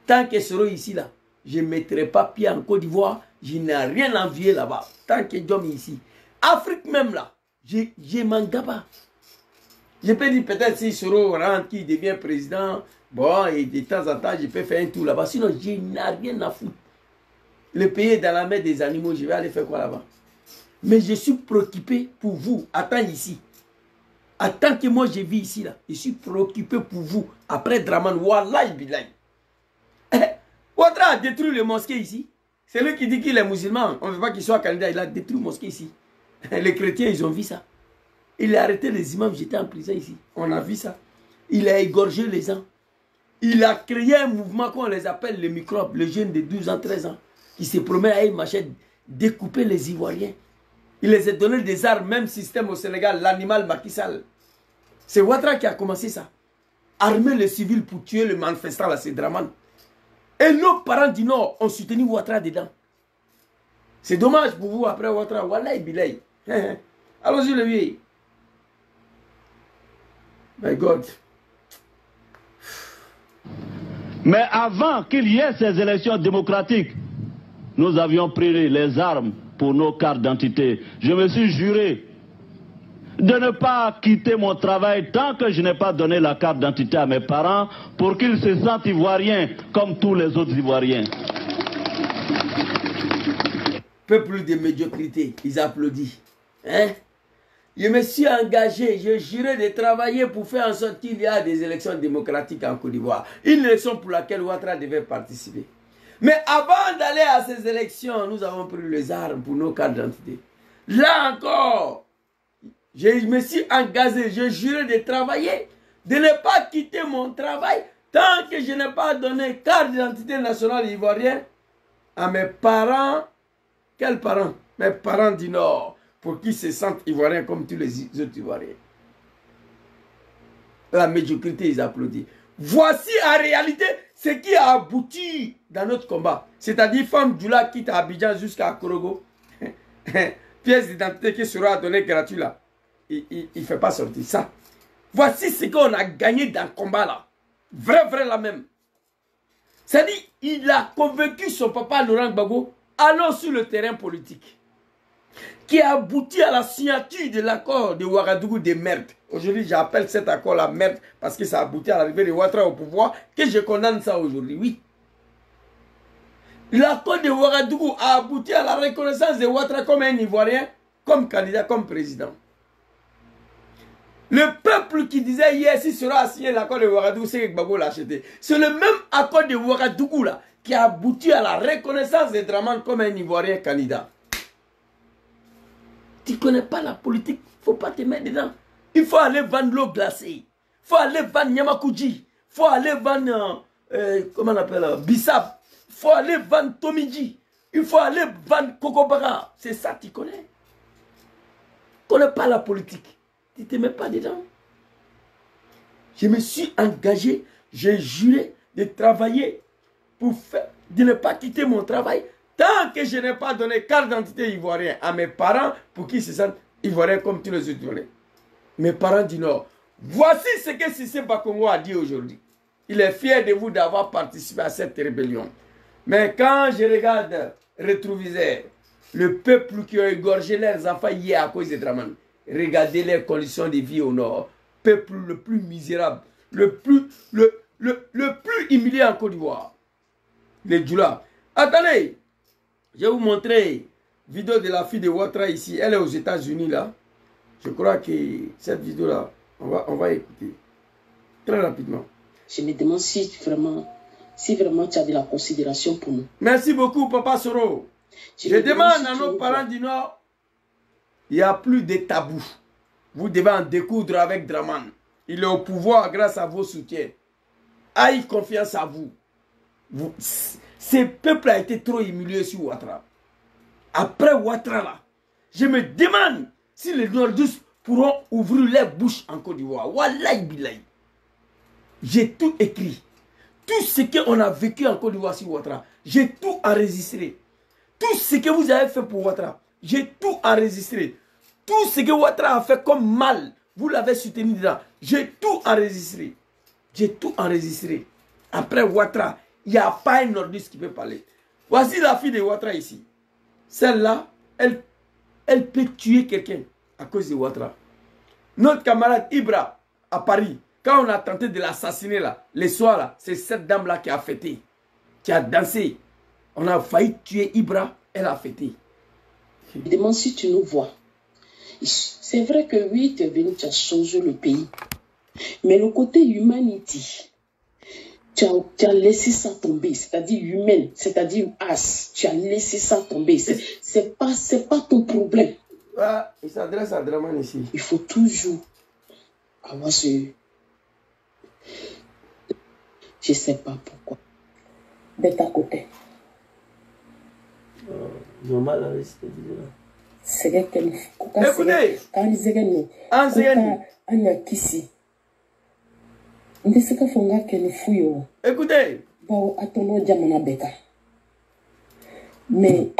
Tant que Soro ici, là, je ne mettrai pas pied en Côte d'Ivoire, je n'ai rien à envier là-bas. Tant que Diom est ici. Afrique même là, je m'en gaba. Je peux dire peut-être si Soro rentre, qui devient président, bon, et de temps en temps, je peux faire un tour là-bas. Sinon, je n'ai rien à foutre. Le pays est dans la main des animaux, je vais aller faire quoi là-bas? Mais je suis préoccupé pour vous. Attends ici. Attends que moi je vis ici là. Je suis préoccupé pour vous. Après Draman, wallahi billahi. Ouattara a détruit les mosquées ici. C'est lui qui dit qu'il est musulman. On ne veut pas qu'il soit candidat. Il a détruit les mosquées ici. Les chrétiens, ils ont vu ça. Il a arrêté les imams. J'étais en prison ici. On a vu ça. Il a égorgé les gens. Il a créé un mouvement qu'on les appelle les microbes. Les jeunes de 12 ans, 13 ans. Qui se promènent avec une machette découper les Ivoiriens. Il les a donné des armes. Même système au Sénégal. L'animal Macky Sall. C'est Ouattara qui a commencé ça. Armer les civils pour tuer les manifestants là. C'est Draman. Et nos parents du Nord ont soutenu Ouattara dedans. C'est dommage pour vous après Ouattara. Wallahi billahi. Allons-y le vieux. My God. Mais avant qu'il y ait ces élections démocratiques, nous avions pris les armes pour nos cartes d'identité. Je me suis juré de ne pas quitter mon travail tant que je n'ai pas donné la carte d'identité à mes parents pour qu'ils se sentent ivoiriens comme tous les autres Ivoiriens. Peuple de médiocrité, ils applaudissent. Hein? Je me suis engagé, je jurais de travailler pour faire en sorte qu'il y a des élections démocratiques en Côte d'Ivoire. Une élection pour laquelle Ouattara devait participer. Mais avant d'aller à ces élections, nous avons pris les armes pour nos cartes d'identité. Là encore, je me suis engagé, je jurais de travailler, de ne pas quitter mon travail tant que je n'ai pas donné carte d'identité nationale ivoirienne à mes parents. Quels parents? Mes parents du Nord, pour qu'ils se sentent ivoiriens comme tous les autres Ivoiriens. La médiocrité, ils applaudissent. Voici en réalité ce qui a abouti dans notre combat. C'est-à-dire, femme du lac quitte à Abidjan jusqu'à Korogo. Pièce d'identité qui sera donnée gratuit là. Il ne fait pas sortir ça. Voici ce qu'on a gagné dans le combat là. Vrai la même. C'est-à-dire, il a convaincu son papa Laurent Gbagbo, allons sur le terrain politique, qui a abouti à la signature de l'accord de Ouagadougou de merde. Aujourd'hui, j'appelle cet accord la merde parce que ça a abouti à l'arrivée de Ouattara au pouvoir, que je condamne ça aujourd'hui, oui. L'accord de Ouagadougou a abouti à la reconnaissance de Ouattara comme un Ivoirien, comme candidat, comme président. Le peuple qui disait hier, s'il sera signé l'accord de Ouagadougou, c'est que Gbagbo l'a acheté. C'est le même accord de Ouagadougou là, qui a abouti à la reconnaissance de Draman comme un Ivoirien candidat. Tu ne connais pas la politique, il ne faut pas te mettre dedans. Il faut aller vendre l'eau glacée. Il faut aller vendre Nyamakuji. Il faut aller vendre, comment on appelle, Bissap. Il faut aller vendre Tomiji. Il faut aller vendre Kokobara. C'est ça que tu connais. Tu ne connais pas la politique. Tu ne te mets pas dedans. Je me suis engagé, j'ai juré de travailler pour faire, de ne pas quitter mon travail tant que je n'ai pas donné carte d'identité ivoirienne à mes parents pour qu'ils se sentent ivoiriens comme tous les autres Ivoiriens. Mes parents du Nord. Voici ce que Cissé Bakongo a dit aujourd'hui. Il est fier de vous d'avoir participé à cette rébellion. Mais quand je regarde rétroviseur, le peuple qui a égorgé leurs enfants hier à cause de Draman, regardez les conditions de vie au Nord. Peuple le plus misérable, le plus humilié en Côte d'Ivoire. Les Djoula. Attendez, je vais vous montrer une vidéo de la fille de Ouattara ici. Elle est aux États-Unis là. Je crois que cette vidéo-là, on va écouter très rapidement. Je me demande si vraiment tu as de la considération pour nous. Merci beaucoup, Papa Soro. Je demande à nos parents du Nord, il n'y a plus de tabou. Vous devez en découdre avec Draman. Il est au pouvoir grâce à vos soutiens. Aïe confiance à vous. Ce peuple a été trop humilié sur Ouattara. Après Ouattara là, je me demande si les Nordistes pourront ouvrir leurs bouches en Côte d'Ivoire. Wallahi billahi. J'ai tout écrit. Tout ce qu'on a vécu en Côte d'Ivoire sur Ouattara, j'ai tout enregistré. Tout ce que vous avez fait pour Ouattara, j'ai tout enregistré. Tout ce que Ouattara a fait comme mal, vous l'avez soutenu dedans. J'ai tout enregistré. J'ai tout enregistré. Après Ouattara, il n'y a pas un nordiste qui peut parler. Voici la fille de Ouattara ici. Celle-là, elle peut tuer quelqu'un à cause de Ouattara. Notre camarade Ibra, à Paris, quand on a tenté de l'assassiner là, le soir là, c'est cette dame-là qui a fêté, qui a dansé. On a failli tuer Ibra, elle a fêté. Je me demande si tu nous vois. C'est vrai que oui, tu es venu, tu as changé le pays. Mais le côté humanity, tu as laissé ça tomber. C'est-à-dire humaine, c'est-à-dire as. Tu as laissé ça tomber. C'est pas ton problème. Ah, il s'adresse à Draman ici. Il faut toujours avoir ce... Je ne sais pas pourquoi. D'être à côté. Normal, là, c'est que écoutez, écoutez, mais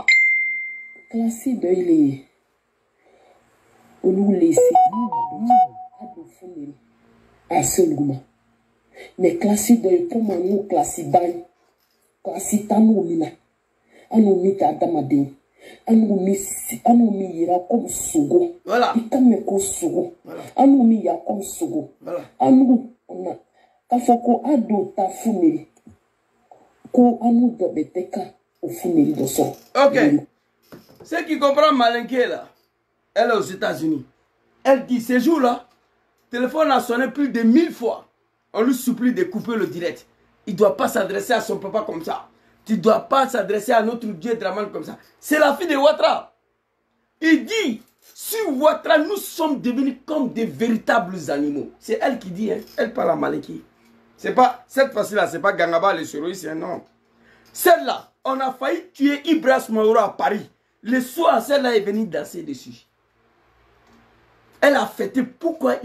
classé de il est au nous laisser à seulement mais classé de comme nous classé ban classé tanu mina anu mita damade anu mi ira comme sogo voilà ikame ko sogo anu mi ya comme sogo anu ona kafoko ado ta funeli ko anu do beteka au funeli de son. Ok. Ceux qui comprennent Malinké là, elle est aux États-Unis. Elle dit ces jours-là, le téléphone a sonné plus de 1000 fois. On lui supplie de couper le direct. Il ne doit pas s'adresser à son papa comme ça. Tu ne dois pas s'adresser à notre Dieu Draman comme ça. C'est la fille de Ouattara. Il dit, sur Ouattara, nous sommes devenus comme des véritables animaux. C'est elle qui dit, hein. Elle parle à Malinké. C'est pas, cette fois-ci-là, c'est pas Gangaba le Soroïsien, non. Celle-là, on a failli tuer Ibras Mauro à Paris. Le soir, celle-là est venue danser dessus. Elle a fêté pourquoi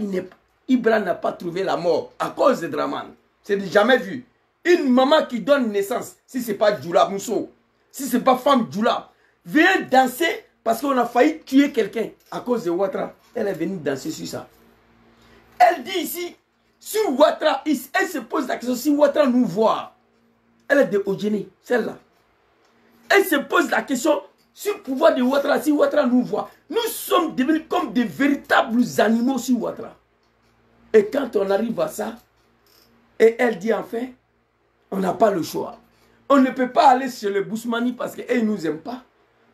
Ibra n'a pas trouvé la mort à cause de Draman. C'est jamais vu. Une maman qui donne naissance, si ce n'est pas Djoula Mousso, si ce n'est pas femme Djoula, vient danser parce qu'on a failli tuer quelqu'un à cause de Ouattara. Elle est venue danser sur ça. Elle dit ici, si Ouattara, elle se pose la question, si Ouattara nous voit, elle est de Odjene, celle-là. Elle se pose la question, sur le pouvoir de Ouattara, si Ouattara nous voit, nous sommes devenus comme des véritables animaux sur Ouattara. Et quand on arrive à ça, et elle dit enfin, on n'a pas le choix. On ne peut pas aller chez le Bousmani parce qu'elle ne nous aime pas.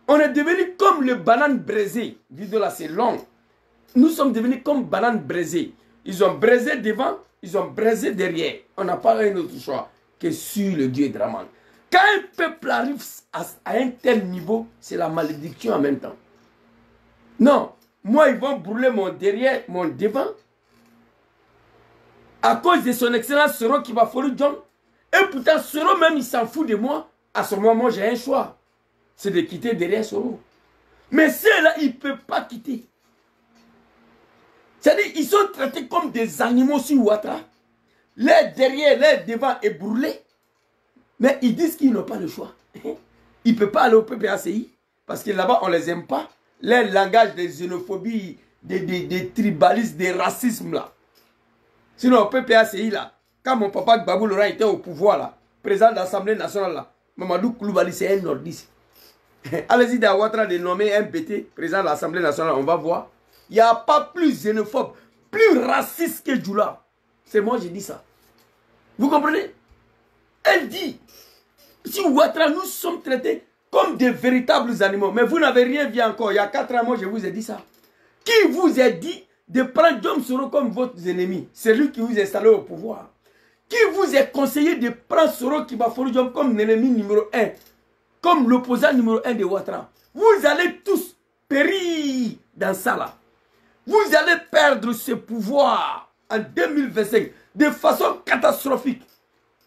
On est devenu comme le banane braisé. Vidéo là, c'est long. Nous sommes devenus comme banane braisée. Ils ont braisé devant, ils ont braisé derrière. On n'a pas un autre choix que sur le Dieu Draman. Quand un peuple arrive à un tel niveau, c'est la malédiction en même temps. Non, moi ils vont brûler mon derrière, mon devant. À cause de son excellence Soro qui va folie John. Et pourtant Soro même il s'en fout de moi. À ce moment, moi j'ai un choix. C'est de quitter derrière Soro. Mais ceux-là, ils ne peuvent pas quitter. C'est-à-dire ils sont traités comme des animaux sur Ouattara. L'air derrière, l'air devant est brûlé. Mais ils disent qu'ils n'ont pas le choix. Ils ne peuvent pas aller au PPACI. Parce que là-bas, on ne les aime pas. Leur langage de xénophobie, des tribalistes, des racismes là. Sinon, au PPACI là, quand mon papa Gbagbo Laurent était au pouvoir là, président de l'Assemblée nationale là, Mamadou Koulibaly c'est un nordiste. Allez-y dans Ouattara de nommer un BT, président de l'Assemblée nationale, on va voir. Il n'y a pas plus xénophobe, plus raciste que Djoula. C'est moi, j'ai dit ça. Vous comprenez? Elle dit, si Ouattara, nous sommes traités comme des véritables animaux. Mais vous n'avez rien vu encore. Il y a 4 ans, moi, je vous ai dit ça. Qui vous a dit de prendre Diom Soro comme votre ennemi? C'est lui qui vous a installé au pouvoir. Qui vous a conseillé de prendre Soro Kibaforu comme l'ennemi numéro 1? Comme l'opposant numéro 1 de Ouattara? Vous allez tous périr dans ça là. Vous allez perdre ce pouvoir en 2025 de façon catastrophique.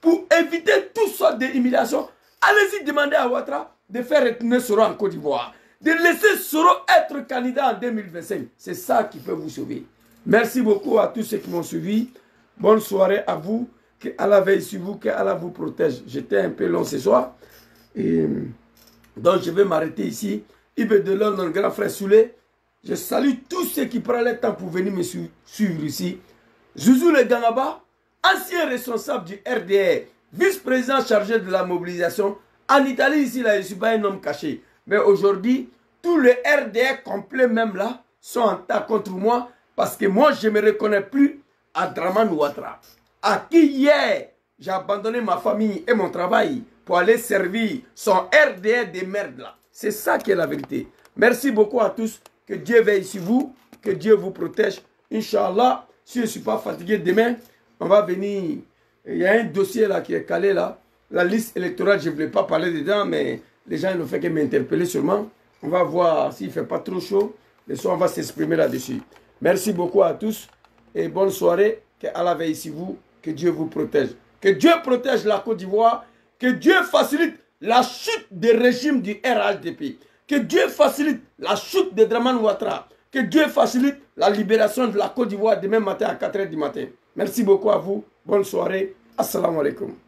Pour éviter toutes sortes d'humiliations, allez-y demander à Ouattara de faire retourner Soro en Côte d'Ivoire. De laisser Soro être candidat en 2025. C'est ça qui peut vous sauver. Merci beaucoup à tous ceux qui m'ont suivi. Bonne soirée à vous. Que Allah veille sur vous, que Allah vous protège. J'étais un peu long ce soir. Et donc je vais m'arrêter ici. Ibe de l'homme, notre grand frère Soulé. Je salue tous ceux qui prennent le temps pour venir me suivre ici. Zouzou le Gangaba, ancien responsable du RDR, vice-président chargé de la mobilisation. En Italie, ici, là, je ne suis pas un homme caché. Mais aujourd'hui, tous les RDR complets même là sont en tas contre moi parce que moi, je ne me reconnais plus à Draman Ouattara. À qui hier, j'ai abandonné ma famille et mon travail pour aller servir son RDR des merdes là. C'est ça qui est la vérité. Merci beaucoup à tous. Que Dieu veille sur vous. Que Dieu vous protège. Inch'Allah, si je ne suis pas fatigué demain, on va venir. Il y a un dossier là qui est calé là. La liste électorale, je ne voulais pas parler dedans, mais les gens ne font que m'interpeller seulement. On va voir s'il ne fait pas trop chaud. Le soir, on va s'exprimer là-dessus. Merci beaucoup à tous et bonne soirée. Que Allah veille sur vous. Que Dieu vous protège. Que Dieu protège la Côte d'Ivoire. Que Dieu facilite la chute des régimes du RHDP. Que Dieu facilite la chute de Dramane Ouattara. Que Dieu facilite la libération de la Côte d'Ivoire demain matin à 4 h du matin. Merci beaucoup à vous. Bonne soirée. Assalamu alaikum.